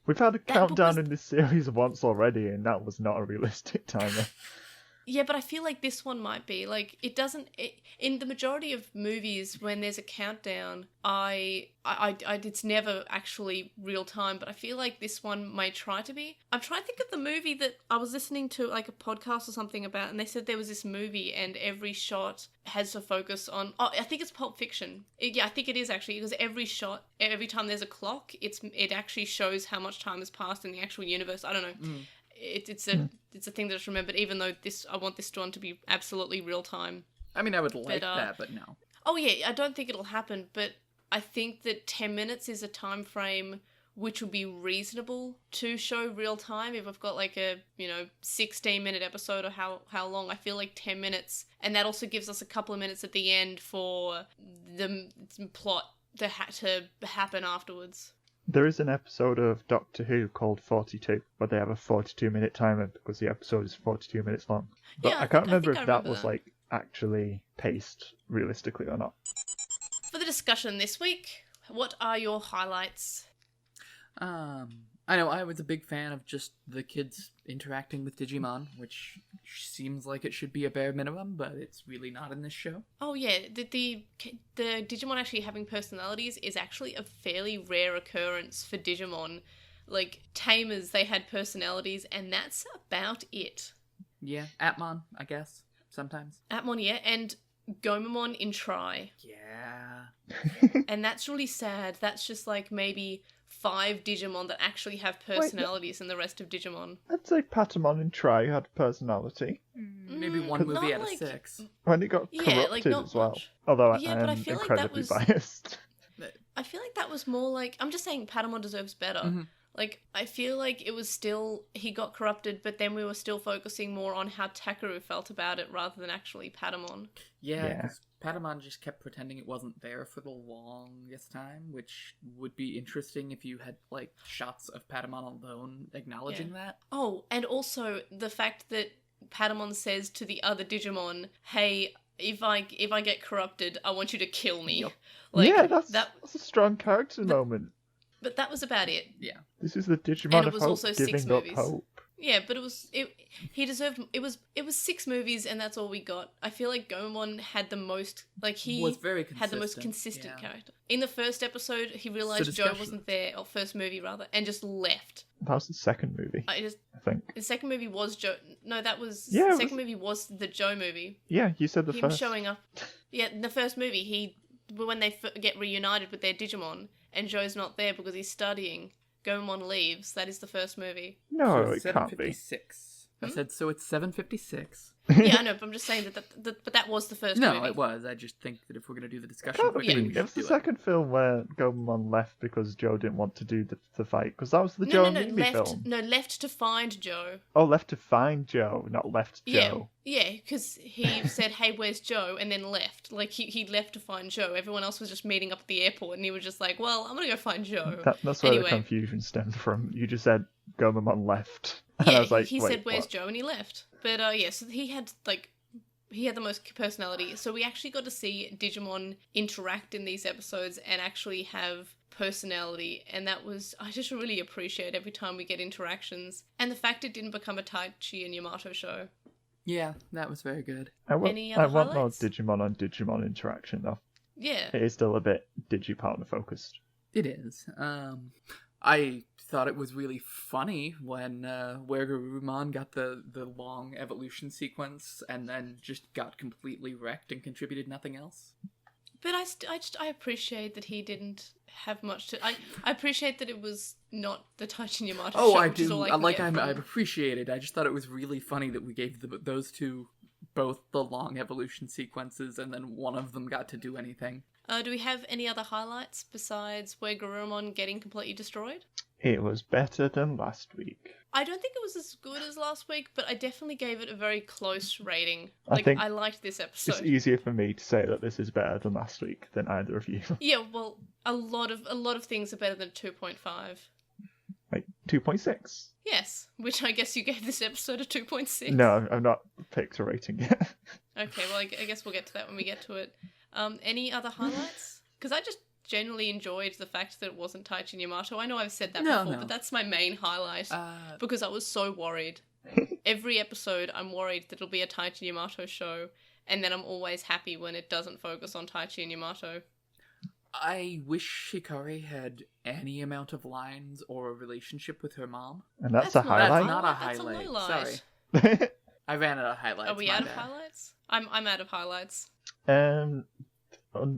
We've had a countdown in this series once already, and that was not a realistic timer. Yeah, but I feel like this one might be. Like, in the majority of movies, when there's a countdown, it's never actually real time, but I feel like this one may try to be. I'm trying to think of the movie that I was listening to, like, a podcast or something about, and they said there was this movie, and every shot has a focus on... Oh, I think it's Pulp Fiction. I think it is, actually, because every shot, every time there's a clock, it actually shows how much time has passed in the actual universe. I don't know. It's a thing that I just remembered, even though I want this one to be absolutely real time. I mean, I would like that, but no. Oh yeah, I don't think it'll happen, but I think that 10 minutes is a time frame which would be reasonable to show real time. If I've got like a 16-minute episode or how long, I feel like 10 minutes, and that also gives us a couple of minutes at the end for the plot to happen afterwards. There is an episode of Doctor Who called 42, where they have a 42-minute timer because the episode is 42 minutes long. But Yeah, I can't remember I if remember that was like actually paced realistically or not. For the discussion this week, what are your highlights? I know I was a big fan of just the kids interacting with Digimon, which seems like it should be a bare minimum, but it's really not in this show. Oh yeah, the Digimon actually having personalities is actually a fairly rare occurrence for Digimon. Like, Tamers, they had personalities, and that's about it. Yeah, Atmon, I guess, sometimes. Atmon, yeah, and Gomamon in Try. Yeah. And that's really sad. That's just like maybe 5 Digimon that actually have personalities and the rest of Digimon. I'd say Patamon and Try had personality. Maybe one movie not out of like- 6. When it got Yeah, corrupted not as well. much. Although Yeah, I but I am feel like that incredibly was- biased. I feel like that was more like... I'm just saying Patamon deserves better. Mhm. Like, I feel like it was still... He got corrupted, but then we were still focusing more on how Takeru felt about it rather than actually Patamon. Yeah, Yeah. because Patamon just kept pretending it wasn't there for the longest time, which would be interesting if you had, like, shots of Patamon alone acknowledging that. Oh, and also the fact that Patamon says to the other Digimon, hey, if I get corrupted, I want you to kill me. Yep. Like, yeah, that's that... a strong character moment. But that was about it. Yeah. This is the And Digimon it of was hope also 6 giving up movies. hope. Yeah, but he deserved... It was 6 movies, and that's all we got. I feel like Gomamon had the most... Like, he was very consistent. had the most consistent yeah. character. In the first episode, he realized Joe discussion. wasn't there, or first movie, rather, and just left. That was the second movie, I just... I think. The second movie was Joe... No, that was... Yeah, the it second movie was the Joe movie. Yeah, you said the Him first. showing up... Yeah, in the first movie, when they get reunited with their Digimon, and Joe's not there because he's studying, Gomamon leaves. That is the first movie. No, So it it's can't be. 7:56. I said, so it's 7:56. Yeah, I know, but I'm just saying but that was the first movie. No, it was. I just think that if we're going to do the discussion Can't quickly, be. we It should was the do second film where Gomamon left because Joe didn't want to do the fight. Because that was the Joe and Mimi film. Left to find Joe. Oh, left to find Joe, not left Joe. Yeah, because he said, hey, where's Joe? And then left. Like, he left to find Joe. Everyone else was just meeting up at the airport, and he was just like, well, I'm going to go find Joe. That's where Anyway. the confusion stemmed from. You just said Gomamon left. And Yeah, I was like, he wait, said, where's what? Joe? And he left. But, yeah, so he had the most personality. So we actually got to see Digimon interact in these episodes and actually have personality. And that was... I just really appreciate every time we get interactions. And the fact it didn't become a Taichi and Yamato show. Yeah, that was very good. I want, Any other I want more highlights? Digimon on Digimon interaction, though. Yeah. It is still a bit Digipartner focused. It is. I thought it was really funny when Wergurumon got the long evolution sequence and then just got completely wrecked and contributed nothing else. But I appreciate that he didn't have much to... I appreciate that it was not the Taichi Yamato Oh, show, I which is do. all I can get I from- appreciate it. I just thought it was really funny that we gave those two both the long evolution sequences and then one of them got to do anything. Do we have any other highlights besides Wergurumon getting completely destroyed? It was better than last week. I don't think it was as good as last week, but I definitely gave it a very close rating. I think I liked this It's episode. easier for me to say that this is better than last week than either of you. Yeah, well, a lot of things are better than 2.5. Like 2.6. Yes, which I guess you gave this episode a 2.6. No, I've not picked a rating yet. Okay, well, I guess we'll get to that when we get to it. Any other highlights? Because I just genuinely enjoyed the fact that it wasn't Taichi Yamato. I know I've said that before, No. but that's my main highlight. Because I was so worried. Every episode, I'm worried that it'll be a Taichi Yamato show, and then I'm always happy when it doesn't focus on Taichi and Yamato. I wish Hikari had any amount of lines or a relationship with her mom. And that's That's a not- highlight. That's not a That's a highlight. lowlight. Sorry. I ran out of highlights. Are we my out of bad. highlights? I'm out of highlights.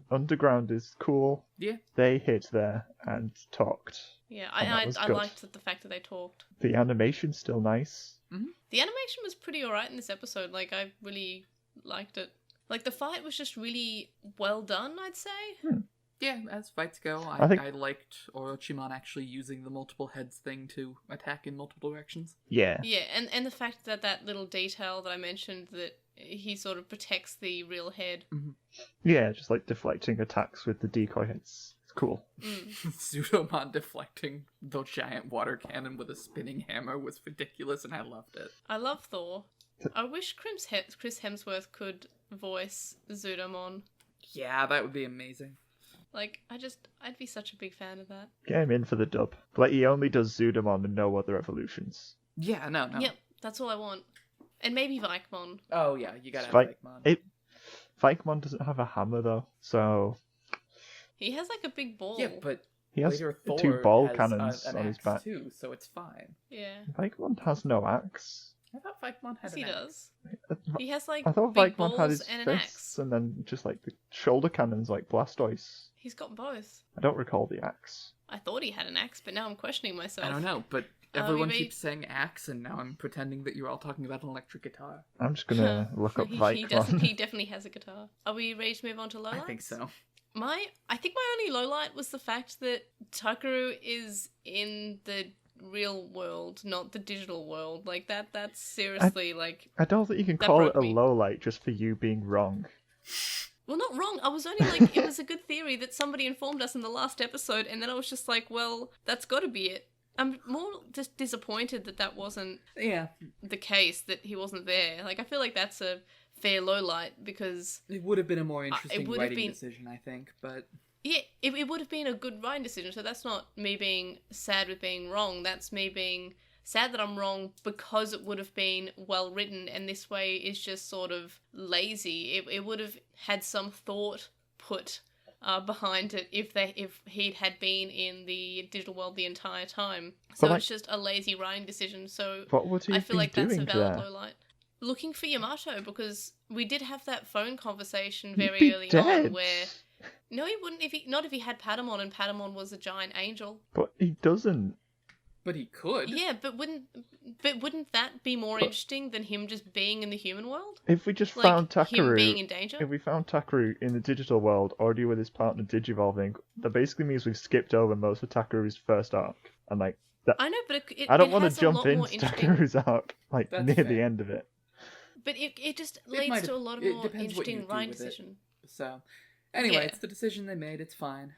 Underground is cool. Yeah. They hit there and talked. Yeah, And that I was I good. liked the fact that they talked. The animation's still nice. The animation was pretty alright in this episode. Like, I really liked it. Like, the fight was just really well done, I'd say. Yeah, as fights go, I think- I liked Orochimaru actually using the multiple heads thing to attack in multiple directions. Yeah. Yeah, and the fact that that little detail that I mentioned, that he sort of protects the real head. Yeah, just like deflecting attacks with the decoy hits. It's cool. Pseudomon deflecting the giant water cannon with a spinning hammer was ridiculous, and I loved it. I love Thor. I wish Chris Hemsworth could voice Zudomon. Yeah, that would be amazing. Like, I'd be such a big fan of that. Get him in for the dub. Like, he only does Zudomon and no other evolutions. Yeah, no. Yep, that's all I want. And maybe Vikemon. Oh, yeah, you gotta have Like, Vikemon. Vikemon doesn't have a hammer, though, so He has like a big ball. Yeah, but he has later Thor 2 ball has cannons an on his axe back. too, so it's fine. Yeah. Vikemon has no axe. I thought Vikemon had Yes, he an axe. does. He has like I thought big Vikemon had balls his and an fists axe. and then just like the shoulder cannons like Blastoise. He's got both. I don't recall the axe. I thought he had an axe, but now I'm questioning myself. I don't know, but we everyone made- keeps saying axe, and now I'm pretending that you're all talking about an electric guitar. I'm just gonna look up he Vikemon. definitely has a guitar. Are we ready to move on to lowlights? I think so. I think my only lowlight was the fact that Takeru is in the real world, not the digital world. Like that's seriously like. I don't think you can That call it a broke me. low light just for you being wrong. Well, not wrong. I was only like, it was a good theory that somebody informed us in the last episode, and then I was just like, well, that's got to be it. I'm more just disappointed that wasn't Yeah, the case, that he wasn't there. Like, I feel like that's a fair low light because, it would have been a more interesting would have writing been- decision, I think, but yeah, it would have been a good writing decision. So that's not me being sad with being wrong. That's me being sad that I'm wrong because it would have been well written, and this way is just sort of lazy. It would have had some thought put behind it if he'd had been in the digital world the entire time. So But, it's just a lazy writing decision. So What would he I feel be like that's a doing valid there? low light. Looking for Yamato, because we did have that phone conversation He'd very be early dead. on where no, he wouldn't if he had Patamon and Patamon was a giant angel. But he doesn't. he could. Yeah, but wouldn't that be more interesting than him just being in the human world? If we just Like found him being Takeru, in danger? if we found Takeru in the digital world already with his partner Digivolving, that basically means we've skipped over most of Takeru's first arc. And like, that, I know, but it I don't it want has to a jump lot more into interesting. Takeru's arc like That's near the fair. end of it. But it just It leads might to a have- lot of it more depends what you interesting do writing with it. decision. So, anyway, Yeah. it's the decision they made. It's fine.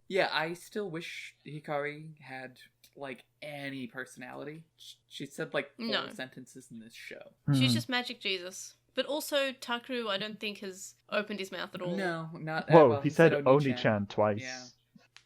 Yeah, I still wish Hikari had like any personality. She said like 4 No. sentences in this show. She's Hmm. just magic Jesus. But also Takeru, I don't think has opened his mouth at all. No, not. Whoa, well, he said Oni-chan. Oni-chan twice. Yeah.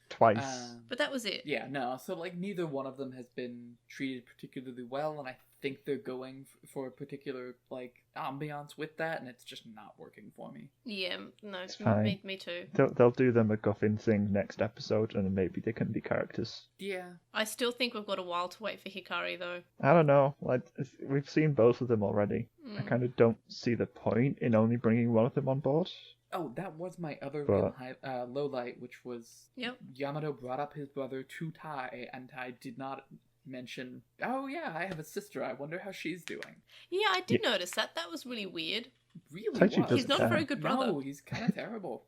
Twice. But that was it. Yeah, no. So like neither one of them has been treated particularly well, and I think they're going for a particular like ambiance with that, and it's just not working for me. Yeah, no, It's fine. me too. They'll do the MacGuffin thing next episode, and then maybe they can be characters. Yeah, I still think we've got a while to wait for Hikari, though. I don't know. Like we've seen both of them already. I kind of don't see the point in only bringing one of them on board. Oh, that was my other But- real low light, which was Yep. Yamato brought up his brother to Tai, and Tai did not mention, oh yeah, I have a sister, I wonder how she's doing. Yeah, I did notice that. That was really weird. Really Tai Chi was. doesn't He's not a care. very good brother. No, he's kind of terrible.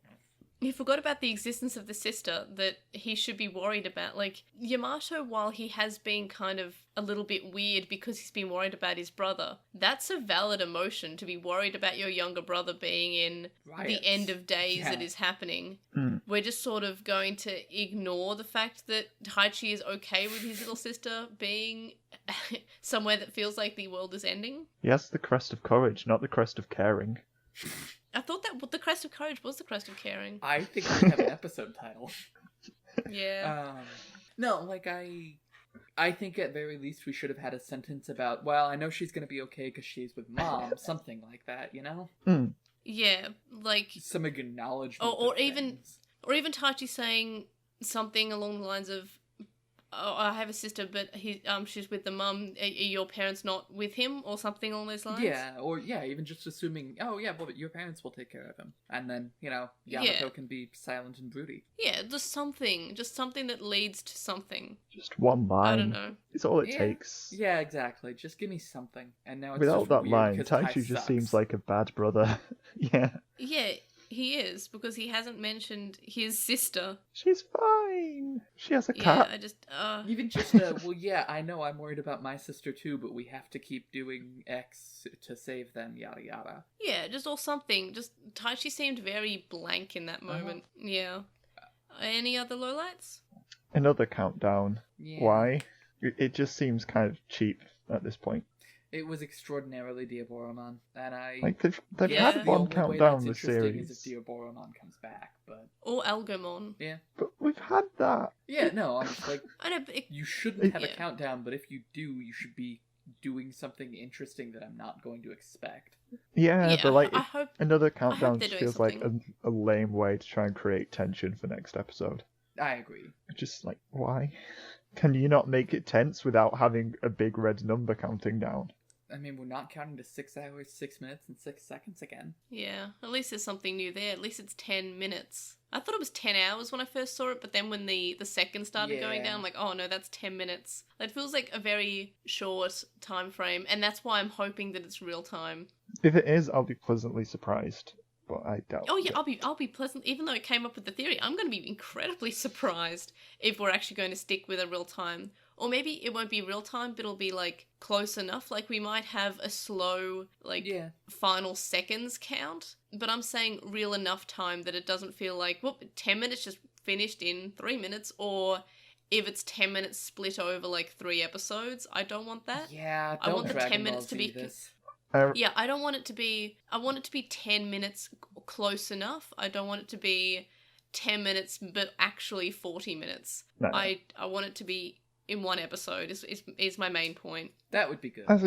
He forgot about the existence of the sister that he should be worried about. Like, Yamato, while he has been kind of a little bit weird because he's been worried about his brother, that's a valid emotion to be worried about your younger brother being in Riots. the end of days Yeah. that is happening. Hmm. We're just sort of going to ignore the fact that Taichi is okay with his little sister being somewhere that feels like the world is ending. He has the crest of courage, not the crest of caring. I thought that the crest of courage was the crest of caring. I think we have an episode title. Yeah. No, like I think at very least we should have had a sentence about, well, I know she's gonna be okay because she's with mom, something like that, you know? Hmm. Yeah, like, Some acknowledgement. or of even things. Taichi saying something along the lines of, "Oh, I have a sister, but she's with the mum. Are your parents not with him?" or something along those lines. Yeah, or yeah, even just assuming, oh yeah, well, but your parents will take care of him, and then Yamato Yeah. can be silent and broody. Yeah, just something that leads to something. Just one line. I don't know. It's all it Yeah. takes. Yeah, exactly. Just give me something. And now it's Without just that weird line, 'cause Taichi Tai just sucks. seems like a bad brother. Yeah. Yeah, he is, because he hasn't mentioned his sister. She's fine. She has a Yeah, cat. I just Even just well, yeah, I know I'm worried about my sister too, but we have to keep doing X to save them, yada yada. yeah, just or something. Just Taichi seemed very blank in that moment. Yeah. Any other lowlights? Another countdown. Yeah. Why? It just seems kind of cheap at this point. It was extraordinarily Diaboromon, and I Like they've Yeah. had the one only way countdown that's the interesting is series, if Diaboromon comes back, but Or Algomon? yeah, but we've had that. yeah, no, I'm just like I know, but you shouldn't have a Yeah. countdown, but if you do, you should be doing something interesting that I'm not going to expect. Yeah, but like I hope. another countdown they're just doing feels like a lame way to try and create tension for next episode. I agree. Just like, why? Can you not make it tense without having a big red number counting down? I mean, we're not counting to 6 hours, 6 minutes, and 6 seconds again. Yeah, at least there's something new there. At least it's 10 minutes. I thought it was 10 hours when I first saw it, but then when the second started going down, I'm like, oh no, that's 10 minutes. It feels like a very short time frame, and that's why I'm hoping that it's real time. If it is, I'll be pleasantly surprised, but I doubt Oh yeah, it. I'll be pleasant. Even though it came up with the theory, I'm going to be incredibly surprised if we're actually going to stick with a real time. Or maybe it won't be real time, but it'll be like close enough. Like we might have a slow final seconds count. But I'm saying real enough time that it doesn't feel like, whoop, 10 minutes just finished in 3 minutes. Or if it's 10 minutes split over like 3 episodes, I don't want that. Yeah, I want the 10 minutes to be this. Yeah, I don't want it to be... I want it to be 10 minutes close enough. I don't want it to be 10 minutes, but actually 40 minutes. No. I want it to be in one episode, is my main point. That would be good. I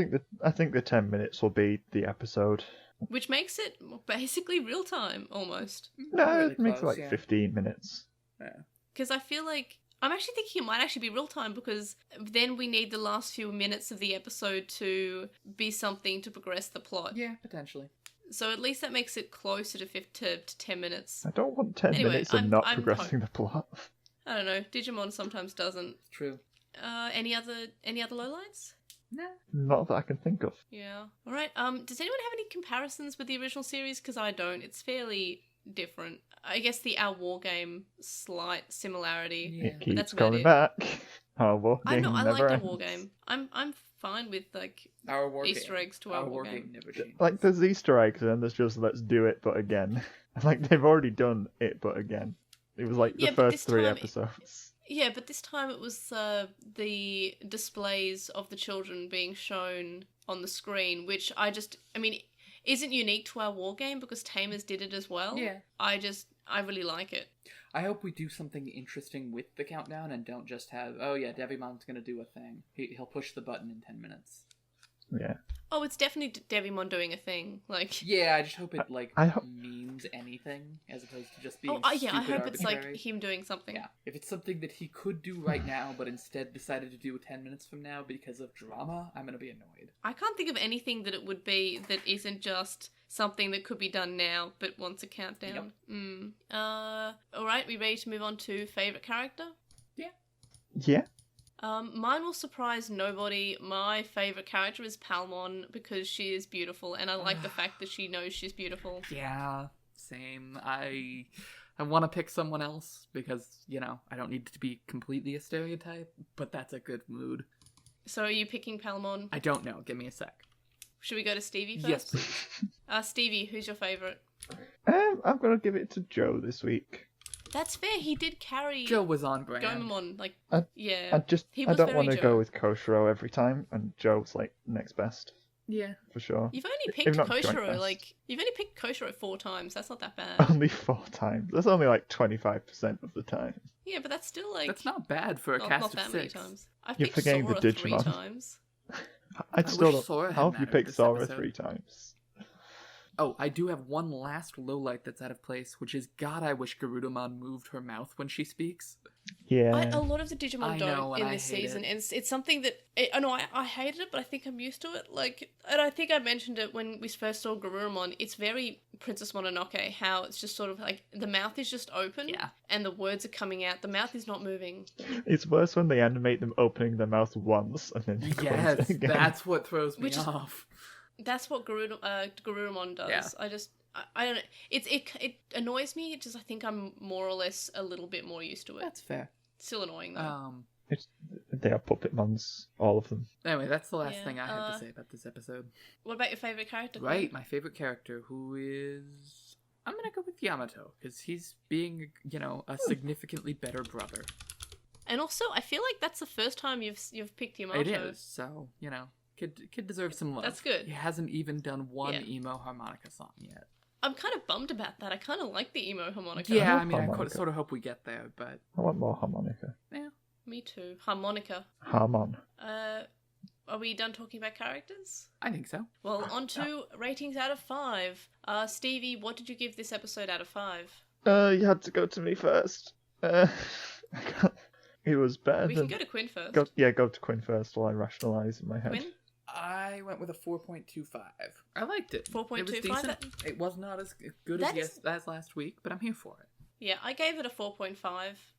think the 10 minutes will be the episode. Which makes it basically real time, almost. No, Really it makes close, like 15 minutes. Yeah. Because I feel like... I'm actually thinking it might actually be real time because then we need the last few minutes of the episode to be something to progress the plot. Yeah, potentially. So at least that makes it closer to 10 minutes. I don't want 10 Anyway, minutes of I'm progressing the plot. I don't know. Digimon sometimes doesn't. True. Any other lowlights? Nah. Not that I can think of. Yeah. All right. Does anyone have any comparisons with the original series? Because I don't. It's fairly different. I guess the Our War Game slight similarity. Yeah. It keeps that's about coming it. back. Our war I game know. I never like ends. the War Game. I'm fine with like Our war Easter game. eggs to Our War Game. never changes. Like, there's Easter eggs, and then there's just let's do it, but again. Like, they've already done it, but again. It was like Yeah, the but first this 3 time- episodes. Yeah, but this time it was the displays of the children being shown on the screen, which I mean, isn't unique to Our War Game because Tamers did it as well. Yeah. I really like it. I hope we do something interesting with the countdown and don't just have, oh yeah, Devimon's gonna do a thing. He'll push the button in 10 minutes. Yeah. Oh, it's definitely Devimon doing a thing. Like, Yeah, I just hope it, like, I ho- means anything as opposed to just being yeah, I stupid hope it's like arbitrary. him doing something. Yeah, if it's something that he could do right now, but instead decided to do 10 minutes from now because of drama, I'm gonna be annoyed. I can't think of anything that it would be that isn't just something that could be done now, but wants a countdown. All right, we ready to move on to favorite character? Yeah. Mine will surprise nobody. My favourite character is Palmon because she is beautiful, and I like the fact that she knows she's beautiful. Yeah, same. I want to pick someone else because, you know, I don't need to be completely a stereotype, but that's a good mood. So are you picking Palmon? I don't know. Give me a sec. Should we go to Stevie first? Yes, please. Stevie, who's your favourite? I'm gonna give it to Joe this week. That's fair, he did carry Joe was on brand. Gomamon, like, I yeah. I was don't very want to Joe. go with Koshiro every time, and Joe's like next best Yeah. for sure. You've only If picked not joint Koshiro, best. like, you've only picked Koshiro 4 times, that's not that bad. Only 4 times. That's only like 25% of the time. Yeah, but that's still, like, That's not bad for a not cast that of many 6. times. I've You're picked forgetting the Sora 3 Digimon. times. I still wish don't. Sora had How have you mattered picked this Sora episode. 3 times? Oh, I do have one last lowlight that's out of place, which is, God, I wish Garudamon moved her mouth when she speaks. Yeah. A lot of the Digimon I don't know, and in I this hate season, it. and it's something that I know I hated it, but I think I'm used to it. Like, and I think I mentioned it when we first saw Garurumon. It's very Princess Mononoke, how it's just sort of like the mouth is just open, Yeah. and the words are coming out. The mouth is not moving. It's worse when they animate them opening their mouth once and then they close Yes, it again. that's what throws me Which is- off. That's what Garurumon does. Yeah. I don't know. It annoys me. It's just I think I'm more or less a little bit more used to it. That's fair. Still annoying though. They are puppet mons, all of them. Anyway, that's the last Yeah, thing I had to say about this episode. What about your favorite character? Quinn? Right, my favorite character, who is... I'm gonna go with Yamato, because he's being, you know, a significantly better brother. And also, I feel like that's the first time you've picked Yamato. It is, so, you know, kid deserves some love. That's good. He hasn't even done one Yeah. emo harmonica song yet. I'm kind of bummed about that. I kind of like the emo harmonica. Yeah, love I mean, I harmonica. sort of hope we get there, but... I want more harmonica. Yeah. Me too. Harmonica. Harmon. Are we done talking about characters? I think so. Well, on to ratings out of 5. Stevie, what did you give this episode out of 5? You had to go to me first. I can't- It was better We than... can go to Quinn first. Go to Quinn first while I rationalise in my head. Quinn? I went with a 4.25. I liked it. 4.25? It was decent. It was not as good as last week, but I'm here for it. Yeah, I gave it a 4.5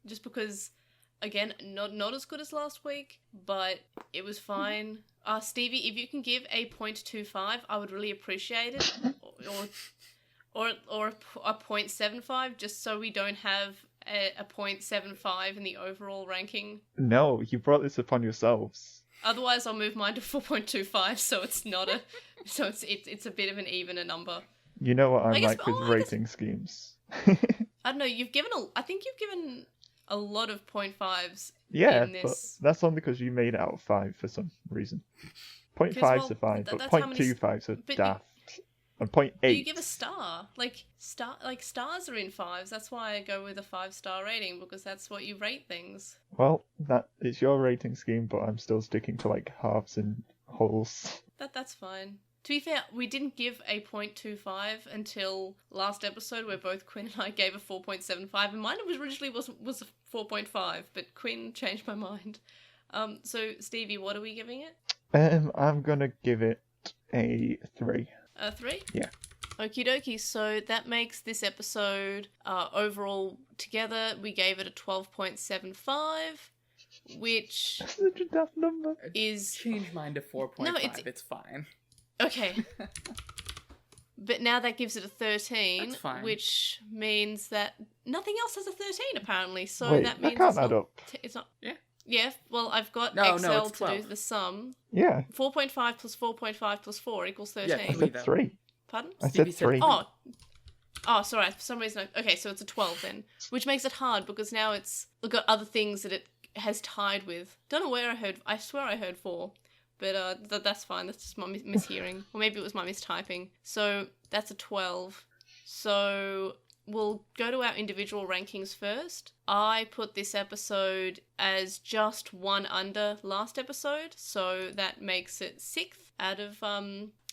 just because, again, not as good as last week, but it was fine. Stevie, if you can give a 0.25, I would really appreciate it. or a 0.75, just so we don't have a 0.75 in the overall ranking. No, you brought this upon yourselves. Otherwise, I'll move mine to 4.25, so it's not a, so it's a bit of an evener number. You know what I'm like with rating schemes. I don't know. I think you've given a lot of 0.5s. Yeah, in this. but that's only because you made it out of 5 for some reason. 0.5s are fine, but 0.25s are daft. And 0.8. You give a star. Stars are in 5s. That's why I go with a 5-star rating, because that's what you rate things. Well, it's your rating scheme, but I'm still sticking to like halves and wholes. That's fine. To be fair, we didn't give a 0.25 until last episode, where both Quinn and I gave a 4.75, and mine originally was a 4.5, but Quinn changed my mind. So Stevie, what are we giving it? I'm gonna give it a 3. 3? Yeah. Okie dokie, so that makes this episode, overall together, we gave it a 12.75, which... That's such a daft number. Is... Change mine to 4.5, No, it's fine. Okay. But now that gives it a 13, That's fine. which means that nothing else has a 13, apparently, so Wait, that means that can't add up. It's not... Yeah. Yeah, well, I've got No, Excel it's to 12. do the sum. Yeah. 4.5 plus 4.5 plus 4 equals 13. Yeah, I said 3. Pardon? I Stevie said said 3. Oh, sorry, for some reason... Okay, so it's a 12 then, which makes it hard, because now it's got other things that it has tied with. Don't know where I swear I heard 4. But that's fine, that's just my mishearing. Or maybe it was my mistyping. So that's a 12. So we'll go to our individual rankings first. I put this episode as just one under last episode, so that makes it 6th out of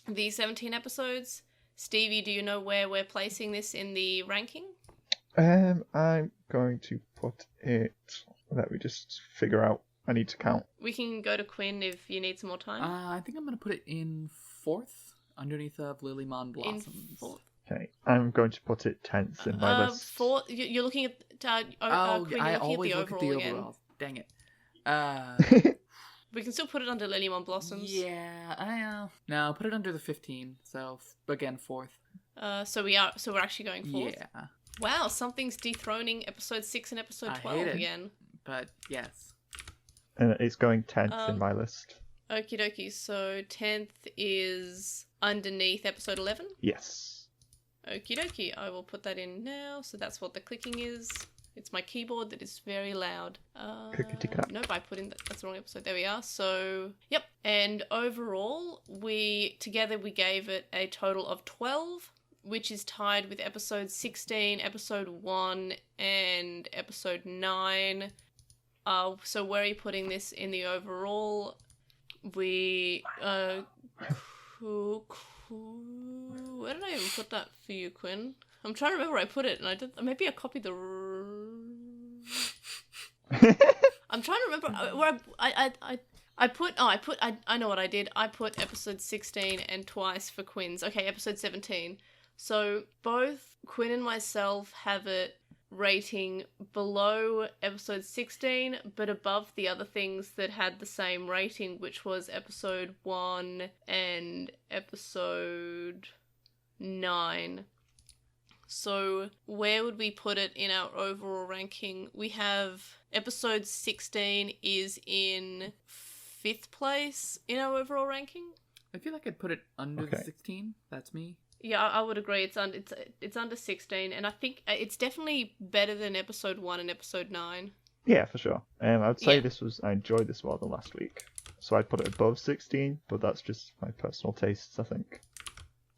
the 17 episodes. Stevie, do you know where we're placing this in the ranking? I'm going to put it... Let me just figure out. I need to count. We can go to Quinn if you need some more time. I think I'm going to put it in 4th, underneath of Lilymon Blossoms. In 4th. Okay, I'm going to put it 10th in my list. 4th. You're looking at Quinn, I you're looking always at the look at overall the again. overall. Dang it. We can still put it under Lilymon Blossoms. Yeah, no, put it under the 15. So again, 4th. So we're actually going 4th. Yeah. Wow, something's dethroning episode 6 and episode 12 I hate it, again. But yes. And it's going 10th in my list. Okie dokie, so 10th is underneath episode 11? Yes. Okie dokie, I will put that in now, so that's what the clicking is. It's my keyboard that is very loud. Clickety-clack. Nope, I put in that's the wrong episode. There we are. So, yep. And overall, together we gave it a total of 12, which is tied with episode 16, episode 1, and episode 9. So where are you putting this in the overall? Where did I even put that for you, Quinn? I'm trying to remember where I put it, and maybe I copied the... I'm trying to remember where I know what I did. I put episode 16 and twice for Quinn's. Okay, episode 17. So both Quinn and myself have it rating below episode 16, but above the other things that had the same rating, which was episode 1 and episode 9. So where would we put it in our overall ranking? We have episode 16 is in 5th place in our overall ranking. I feel like I'd put it under the 16. That's me. Yeah, I would agree. It's under 16, and I think it's definitely better than episode 1 and episode 9. Yeah, for sure. I would say I enjoyed this more than last week. So I'd put it above 16, but that's just my personal tastes, I think.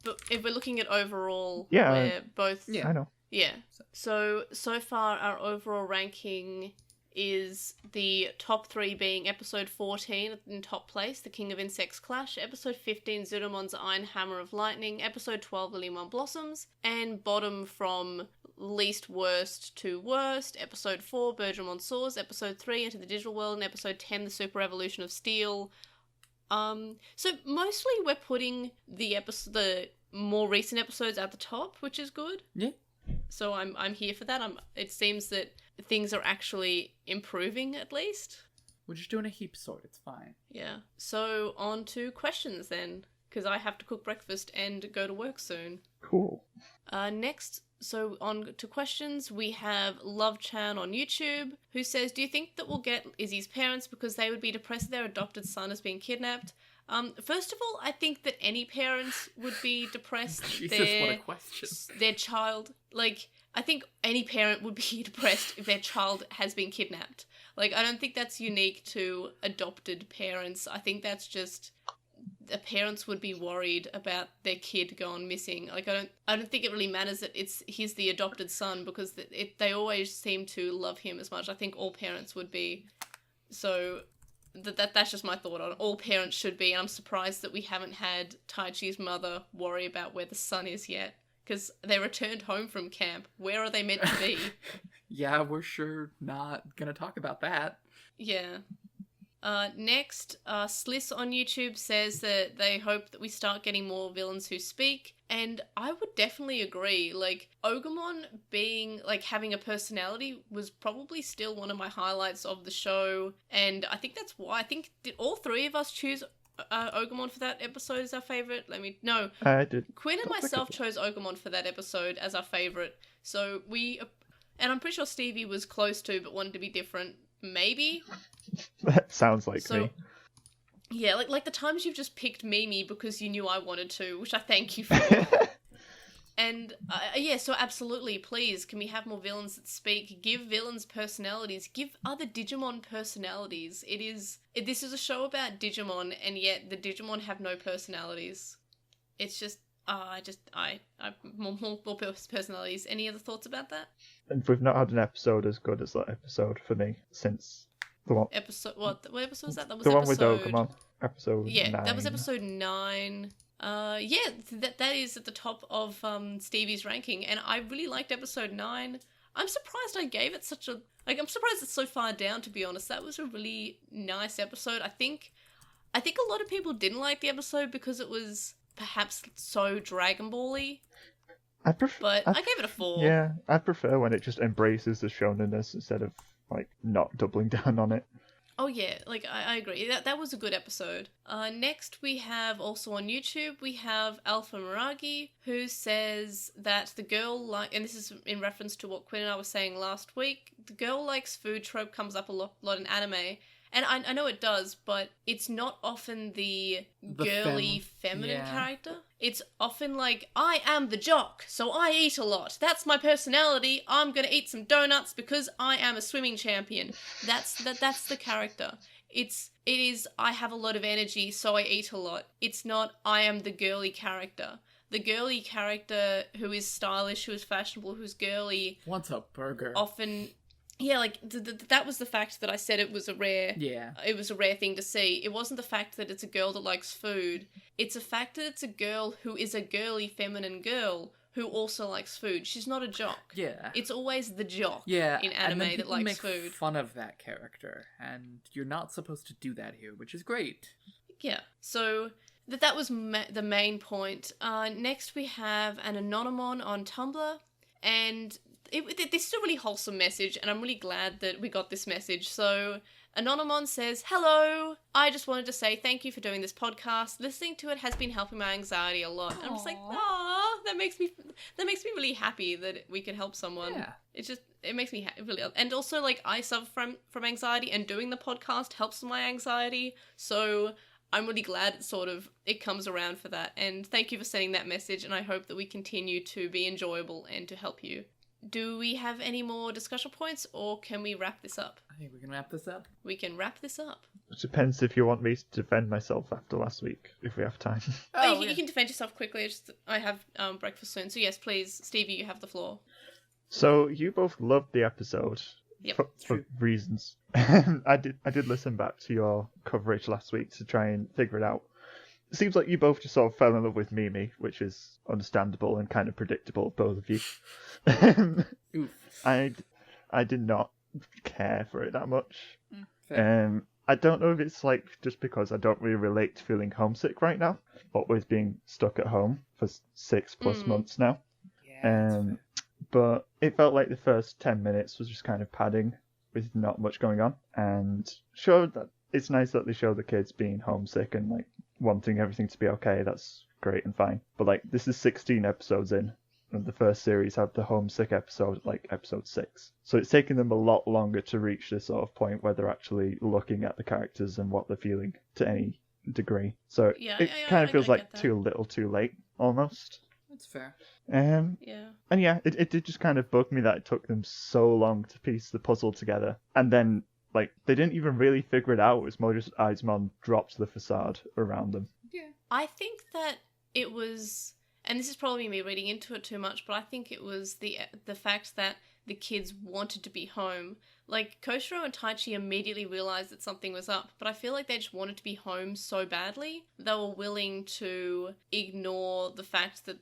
But if we're looking at overall, Yeah, we're both... Yeah, I know. Yeah. So far our overall ranking is the top 3 being episode 14 in top place, The King of Insects Clash, episode 15, Zudomon's Iron Hammer of Lightning, episode 12, Lilymon Blossoms, and bottom from least worst to worst, episode 4, Bergermon Soars, episode 3, Into the Digital World, and episode 10, The Super Evolution of Steel, So mostly we're putting the more recent episodes at the top, which is good. Yeah. So I'm here for that. It seems that things are actually improving at least. We're just doing a heap sort. It's fine. Yeah. So on to questions then, because I have to cook breakfast and go to work soon. Cool. Next, so on to questions, we have Love Chan on YouTube, who says, do you think that we'll get Izzy's parents because they would be depressed their adopted son has been kidnapped? First of all, I think that any parents would be depressed. Jesus, what a question. Their child, like, I think any parent would be depressed if their child has been kidnapped. Like, I don't think that's unique to adopted parents. I think that's just the parents would be worried about their kid gone missing. Like, I don't think it really matters that he's the adopted son, because they always seem to love him as much. I think all parents would be. So that's just my thought on it. All parents should be. And I'm surprised that we haven't had Taichi's mother worry about where the son is yet, because they returned home from camp. Where are they meant to be? Yeah, we're sure not gonna talk about that. Yeah. Next, Sliss on YouTube says that they hope that we start getting more villains who speak, and I would definitely agree. Like, Ogamon being, like, having a personality was probably still one of my highlights of the show, and I think that's why. Did all three of us choose Ogamon for that episode as our favourite? No. I did. Quinn and myself chose Ogamon for that episode as our favourite, so and I'm pretty sure Stevie was close to, but wanted to be different. Maybe. That sounds like me. Yeah, like the times you've just picked Mimi because you knew I wanted to, which I thank you for. And yeah, so absolutely, please, can we have more villains that speak? Give villains personalities. Give other Digimon personalities. This is a show about Digimon, and yet the Digimon have no personalities. It's just, more personalities. Any other thoughts about that? And we've not had an episode as good as that episode for me since the one. What episode was that? That was the one episode... with Ogamon. Episode 9. That was episode 9. That is at the top of Stevie's ranking, and I really liked episode 9. I'm surprised I gave it such a... Like, I'm surprised it's so far down, to be honest. That was a really nice episode. I think a lot of people didn't like the episode because it was perhaps so Dragon Ball-y. I gave it a 4. Yeah, I prefer when it just embraces the shonenness instead of, like, not doubling down on it. Oh yeah, like, I agree. That was a good episode. Next we have, also on YouTube, we have Alpha Miragi, who says that the girl and this is in reference to what Quinn and I were saying last week, the girl likes food trope comes up a lot in anime. And I know it does, but it's not often the girly, feminine character. It's often like, I am the jock, so I eat a lot. That's my personality. I'm gonna eat some donuts because I am a swimming champion. That's the character. It is, I have a lot of energy, so I eat a lot. It's not, I am the girly character. The girly character who is stylish, who is fashionable, who's girly... Wants a burger. Often... Yeah, like, that was the fact that I said it was a rare... Yeah. It was a rare thing to see. It wasn't the fact that it's a girl that likes food. It's a fact that it's a girl who is a girly, feminine girl who also likes food. She's not a jock. Yeah. It's always the jock in anime and then that likes make food. Fun of that character, and you're not supposed to do that here, which is great. Yeah, so... That was the main point. Next we have an Anonymon on Tumblr, and... This is a really wholesome message, and I'm really glad that we got this message. So, Anonymon says, "Hello, I just wanted to say thank you for doing this podcast. Listening to it has been helping my anxiety a lot." And I'm just like, "Aw, that makes me really happy that we can help someone." Yeah. It makes me really, and also, like, I suffer from anxiety, and doing the podcast helps my anxiety. So I'm really glad it comes around for that. And thank you for sending that message, and I hope that we continue to be enjoyable and to help you. Do we have any more discussion points, or can we wrap this up? I think we can wrap this up. We can wrap this up. It depends if you want me to defend myself after last week, if we have time. You can defend yourself quickly. I have breakfast soon. So yes, please, Stevie, you have the floor. So you both loved the episode. Yep. For reasons. I did listen back to your coverage last week to try and figure it out. It seems like you both just sort of fell in love with Mimi, which is understandable and kind of predictable, both of you. Oof. I did not care for it that much. Fair. I don't know if it's like just because I don't really relate to feeling homesick right now, but with being stuck at home for 6+ months now. Yeah. But it felt like the first 10 minutes was just kind of padding with not much going on, and showed that it's nice that they show the kids being homesick and like wanting everything to be okay. That's great and fine. But like this is 16 episodes in, and the first series had the homesick episode like episode 6. So it's taken them a lot longer to reach this sort of point where they're actually looking at the characters and what they're feeling to any degree. So it kind of feels like too little too late almost. That's fair. And yeah, it did just kind of bug me that it took them so long to piece the puzzle together. And then, like, they didn't even really figure it out. It was more just Aizmon dropped the facade around them. Yeah. I think that it was, and this is probably me reading into it too much, but I think it was the fact that the kids wanted to be home. Like, Koshiro and Taichi immediately realized that something was up, but I feel like they just wanted to be home so badly, they were willing to ignore the fact that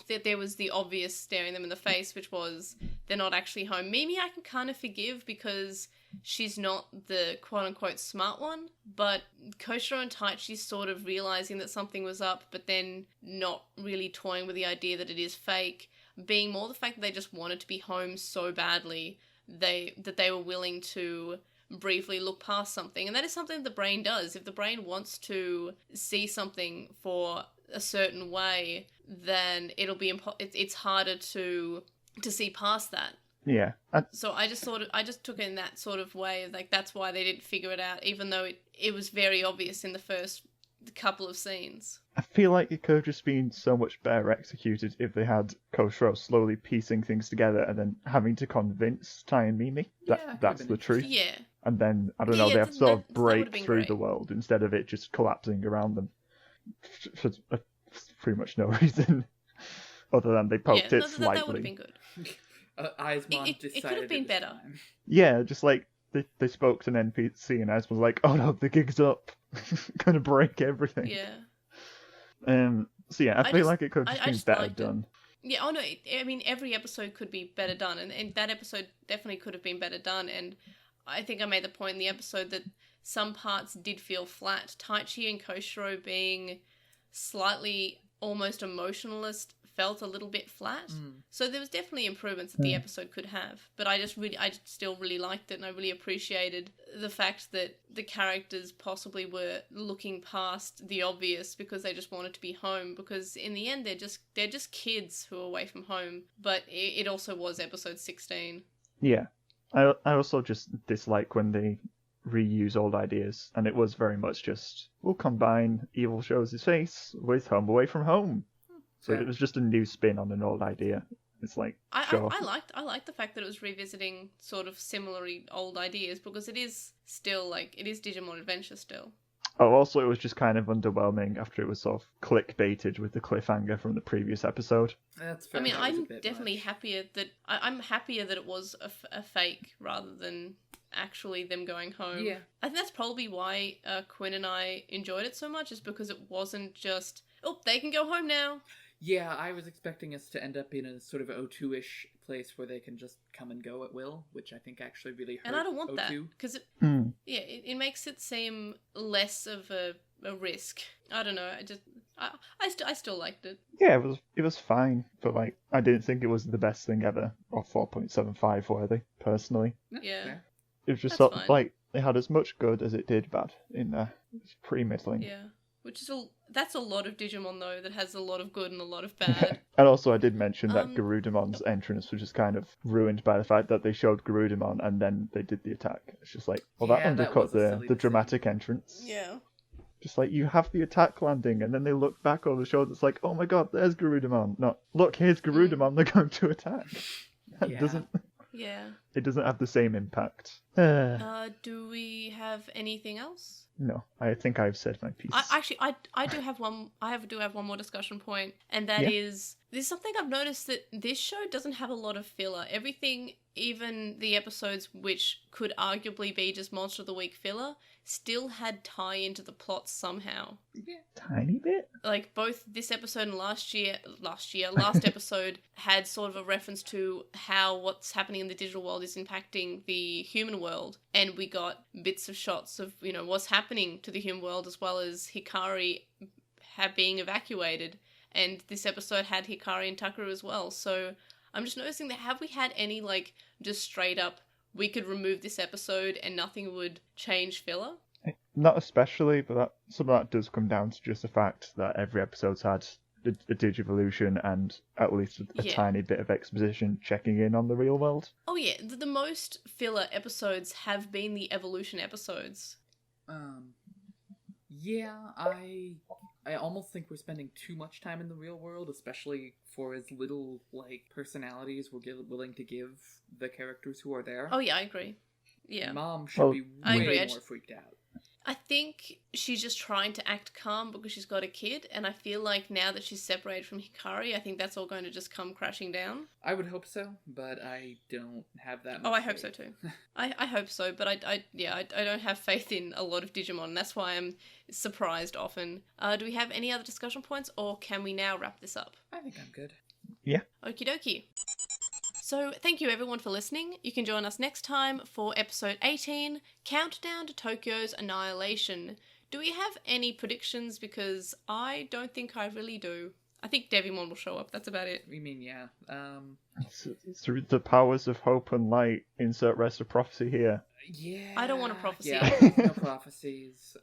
that there was the obvious staring them in the face, which was they're not actually home. Mimi I can kind of forgive because she's not the quote-unquote smart one, but Koshiro and Taichi sort of realizing that something was up, but then not really toying with the idea that it is fake, being more the fact that they just wanted to be home so badly that they were willing to briefly look past something. And that is something the brain does. If the brain wants to see something for a certain way, then it'll be it's harder to see past that. Yeah. So I just took it in that sort of way, like that's why they didn't figure it out, even though it was very obvious in the first couple of scenes. I feel like it could have just been so much better executed if they had Koshiro slowly piecing things together and then having to convince Tai and Mimi that that's the truth. Yeah. And then, I don't know, they have to sort of break through the world instead of it just collapsing around them for pretty much no reason other than they poked it slightly. That would have been good. Aizmon it could have been better. Yeah, just like they spoke to an NPC and Aizmon was like, oh no, the gig's up. Gonna break everything. Yeah. So yeah, I feel like it could have just been better done. Yeah, oh no, I mean, every episode could be better done, and that episode definitely could have been better done, and I think I made the point in the episode that some parts did feel flat. Taichi and Koshiro being slightly almost emotionalist felt a little bit flat. So there was definitely improvements that the episode could have, but I still really liked it, and I really appreciated the fact that the characters possibly were looking past the obvious because they just wanted to be home, because in the end they're just kids who are away from home, but it also was episode 16. Yeah. I also just dislike when they reuse old ideas, and it was very much just, we'll combine Evil Shows His Face with Home Away from Home. So it was just a new spin on an old idea. It's like, sure. I liked the fact that it was revisiting sort of similarly old ideas, because it is still it is Digimon Adventure still. Oh, also it was just kind of underwhelming after it was sort of clickbaited with the cliffhanger from the previous episode. That's fair. I mean, I'm definitely happier that I'm happier that it was a fake rather than actually them going home. Yeah. I think that's probably why Quinn and I enjoyed it so much, is because it wasn't just, oh, they can go home now. Yeah, I was expecting us to end up in a sort of O2-ish place where they can just come and go at will, which I think actually really hurt. And I don't want O2. that, because it makes it seem less of a risk. I don't know. I still liked it. Yeah, it was fine, but like I didn't think it was the best thing ever, or 4.75 worthy personally. Yeah. It was just sort of like it had as much good as it did bad in there. It was pretty middling. Yeah. Which is that's a lot of Digimon, though, that has a lot of good and a lot of bad. And also I did mention that Garudamon's entrance was just kind of ruined by the fact that they showed Garudamon and then they did the attack. It's just like, well, that undercut the dramatic entrance. Yeah. Just like, you have the attack landing, and then they look back over the shoulder, it's like, oh my god, there's Garudamon. Not, look, here's Garudamon, they're going to attack. That doesn't... Yeah. It doesn't have the same impact. Do we have anything else? No, I think I've said my piece. I do have one. I do have one more discussion point, and that is there's something I've noticed, that this show doesn't have a lot of filler. Everything, even the episodes which could arguably be just Monster of the Week filler, still had tie into the plot somehow. Yeah. Tiny bit? Like, both this episode and last episode had sort of a reference to how what's happening in the digital world is impacting the human world, and we got bits of shots of, what's happening to the human world, as well as Hikari being evacuated. And this episode had Hikari and Tucker as well. So I'm just noticing that, have we had any, just straight up, we could remove this episode and nothing would change filler? Not especially, but some of that does come down to just the fact that every episode's had a Digivolution and at least a tiny bit of exposition checking in on the real world. Oh yeah, the most filler episodes have been the evolution episodes. Yeah, I almost think we're spending too much time in the real world, especially for as little, personalities we're willing to give the characters who are there. Oh yeah, I agree. Yeah. Mom should be way more freaked out. I think she's just trying to act calm because she's got a kid, and I feel like now that she's separated from Hikari, I think that's all going to just come crashing down. I would hope so, but I don't have that much I hope so too. I hope so, but I don't have faith in a lot of Digimon, and that's why I'm surprised often. Do we have any other discussion points, or can we now wrap this up? I think I'm good. Yeah. Okie dokie. So thank you everyone for listening. You can join us next time for episode 18, Countdown to Tokyo's Annihilation. Do we have any predictions? Because I don't think I really do. I think Devimon will show up, that's about it. We mean, yeah. It's through the powers of hope and light, insert rest of prophecy here. Yeah. I don't want a prophecy. Yeah, no prophecies.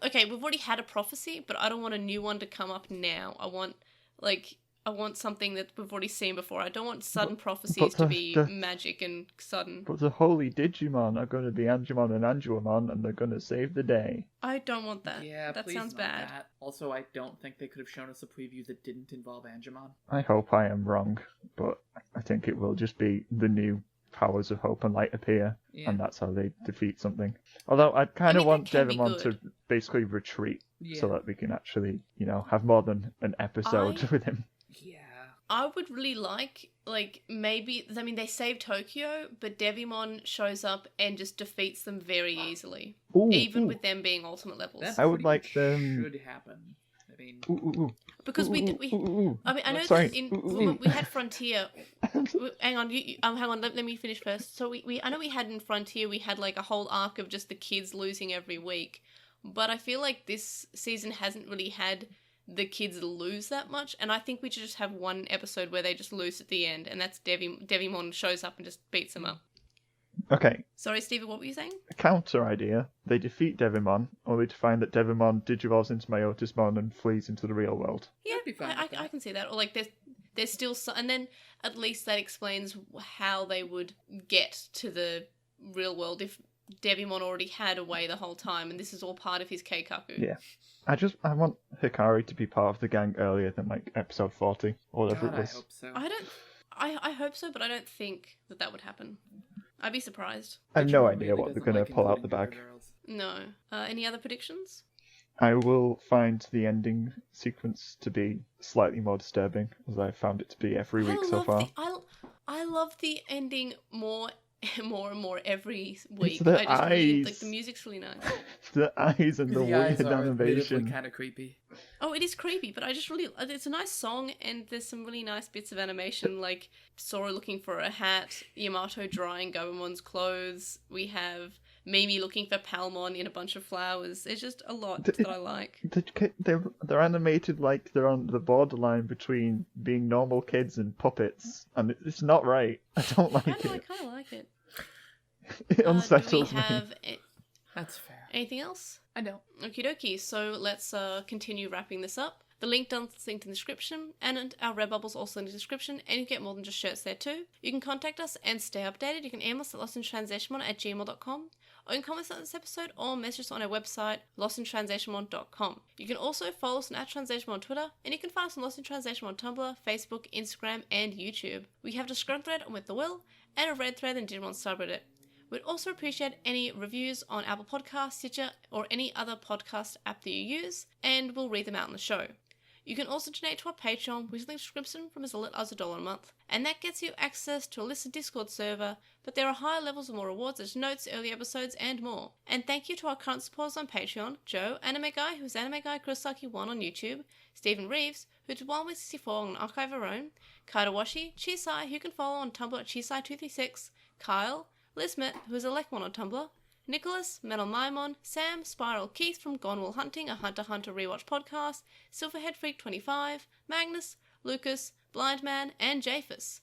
Okay, we've already had a prophecy, but I don't want a new one to come up now. I want something that we've already seen before. I don't want sudden prophecies to be magic and sudden. But the holy Digimon are going to be Angemon and Angemon, and they're going to save the day. I don't want that. Yeah, that please sounds not bad. That. Also, I don't think they could have shown us a preview that didn't involve Angemon. I hope I am wrong, but I think it will just be the new powers of hope and light appear, and that's how they defeat something. Although I kind of want Devimon to basically retreat so that we can actually, have more than an episode with him. Yeah. I would really like maybe, they save Tokyo, but Devimon shows up and just defeats them very easily. Even with them being ultimate levels. I would like them... should happen. I mean... Because I know that we had Frontier... hang on, let me finish first. So I know we had in Frontier, we had a whole arc of just the kids losing every week. But I feel like this season hasn't really had the kids lose that much, and I think we should just have one episode where they just lose at the end, and that's Devimon shows up and just beats them up. Okay. Sorry, Stevie, what were you saying? A counter idea. They defeat Devimon, only to find that Devimon digivolves into Myotismon and flees into the real world. Yeah, I can see that. Or there's still and then at least that explains how they would get to the real world if Devimon already had a way the whole time, and this is all part of his Keikaku. Yeah. I want Hikari to be part of the gang earlier than episode 40 or whatever it was. I hope so. I hope so, but I don't think that would happen. I'd be surprised. I have no idea what they're going to pull out the bag. No. Any other predictions? I will find the ending sequence to be slightly more disturbing, as I found it to be every week so far. I love the ending more and more every week. The eyes. The music's really nice. The eyes and the weird animation. Kind of creepy. Oh, it is creepy, but it's a nice song, and there's some really nice bits of animation, like Sora looking for a hat, Yamato drying Gabumon's clothes. We have Mimi looking for Palmon in a bunch of flowers. There's just a lot that I like. They're animated like they're on the borderline between being normal kids and puppets, and it's not right. I don't like it. I kind of like it. It unsettles me. That's fair. Anything else? I don't. Okie dokie. So let's continue wrapping this up. The link is linked in the description, and our Redbubble's also in the description, and you get more than just shirts there too. You can contact us and stay updated. You can email us at LostinTranslationmon@gmail.com, or you can comment on this episode or message us on our website, LostinTranslationmon.com. You can also follow us on @TranslationMon on Twitter, and you can find us on Lost in Translation on Tumblr, Facebook, Instagram, and YouTube. We have a Discord thread on With the Will, and a red thread in Digimon subreddit. We'd also appreciate any reviews on Apple Podcasts, Stitcher, or any other podcast app that you use, and we'll read them out on the show. You can also donate to our Patreon, which is in the description, from as little as $1 a month, and that gets you access to a listed Discord server, but there are higher levels of more rewards as notes, early episodes, and more. And thank you to our current supporters on Patreon, Joe, Anime Guy, who's Anime Guy Kurosaki 1 on YouTube, Stephen Reeves, who did Wildway64 on Archive Our Own, Kaidawashi, Chisai, who you can follow on Tumblr at Chisai236, Kyle, Lismet, who is a Lekmon on Tumblr, Nicholas, Metal Maimon, Sam, Spiral, Keith from Gone Will Hunting, a Hunter x Hunter rewatch podcast, Silverhead Freak 25, Magnus, Lucas, Blind Man, and Japhus.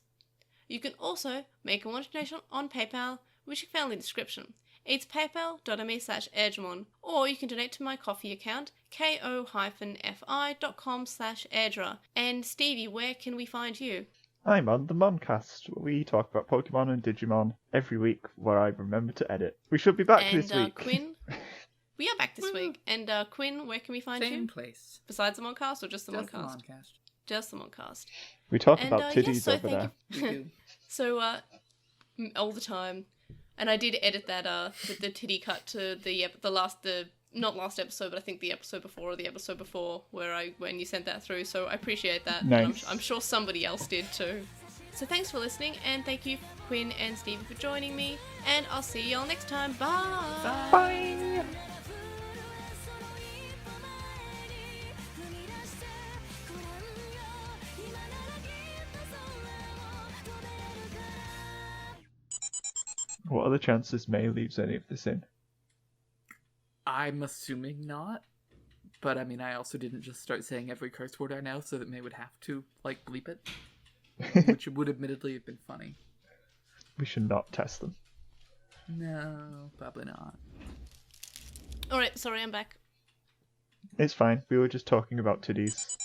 You can also make a donation on PayPal, which you can find in the description. It's paypal.me/airdramon, or you can donate to my Coffee account, ko-fi.com/airdra. And Stevie, where can we find you? I'm on the Moncast. We talk about Pokemon and Digimon every week, where I remember to edit. We should be back this week. Quinn, we are back this week. And Quinn, where can we find you? Same place. Besides the Moncast, or just the Just Moncast? the Moncast. Just the Moncast. We talk about titties yes, so over there. We do. So, all the time. And I did edit that, the titty cut to not last episode, but I think the episode before or the episode before when you sent that through. So I appreciate that. Nice. And I'm sure somebody else did too. So thanks for listening, and thank you, Quinn and Stevie, for joining me. And I'll see y'all next time. Bye. Bye. What are the chances May leaves any of this in? I'm assuming not. But I mean, I also didn't just start saying every curse word I know so that May would have to, bleep it. Which would admittedly have been funny. We should not test them. No, probably not. Alright, sorry, I'm back. It's fine. We were just talking about titties.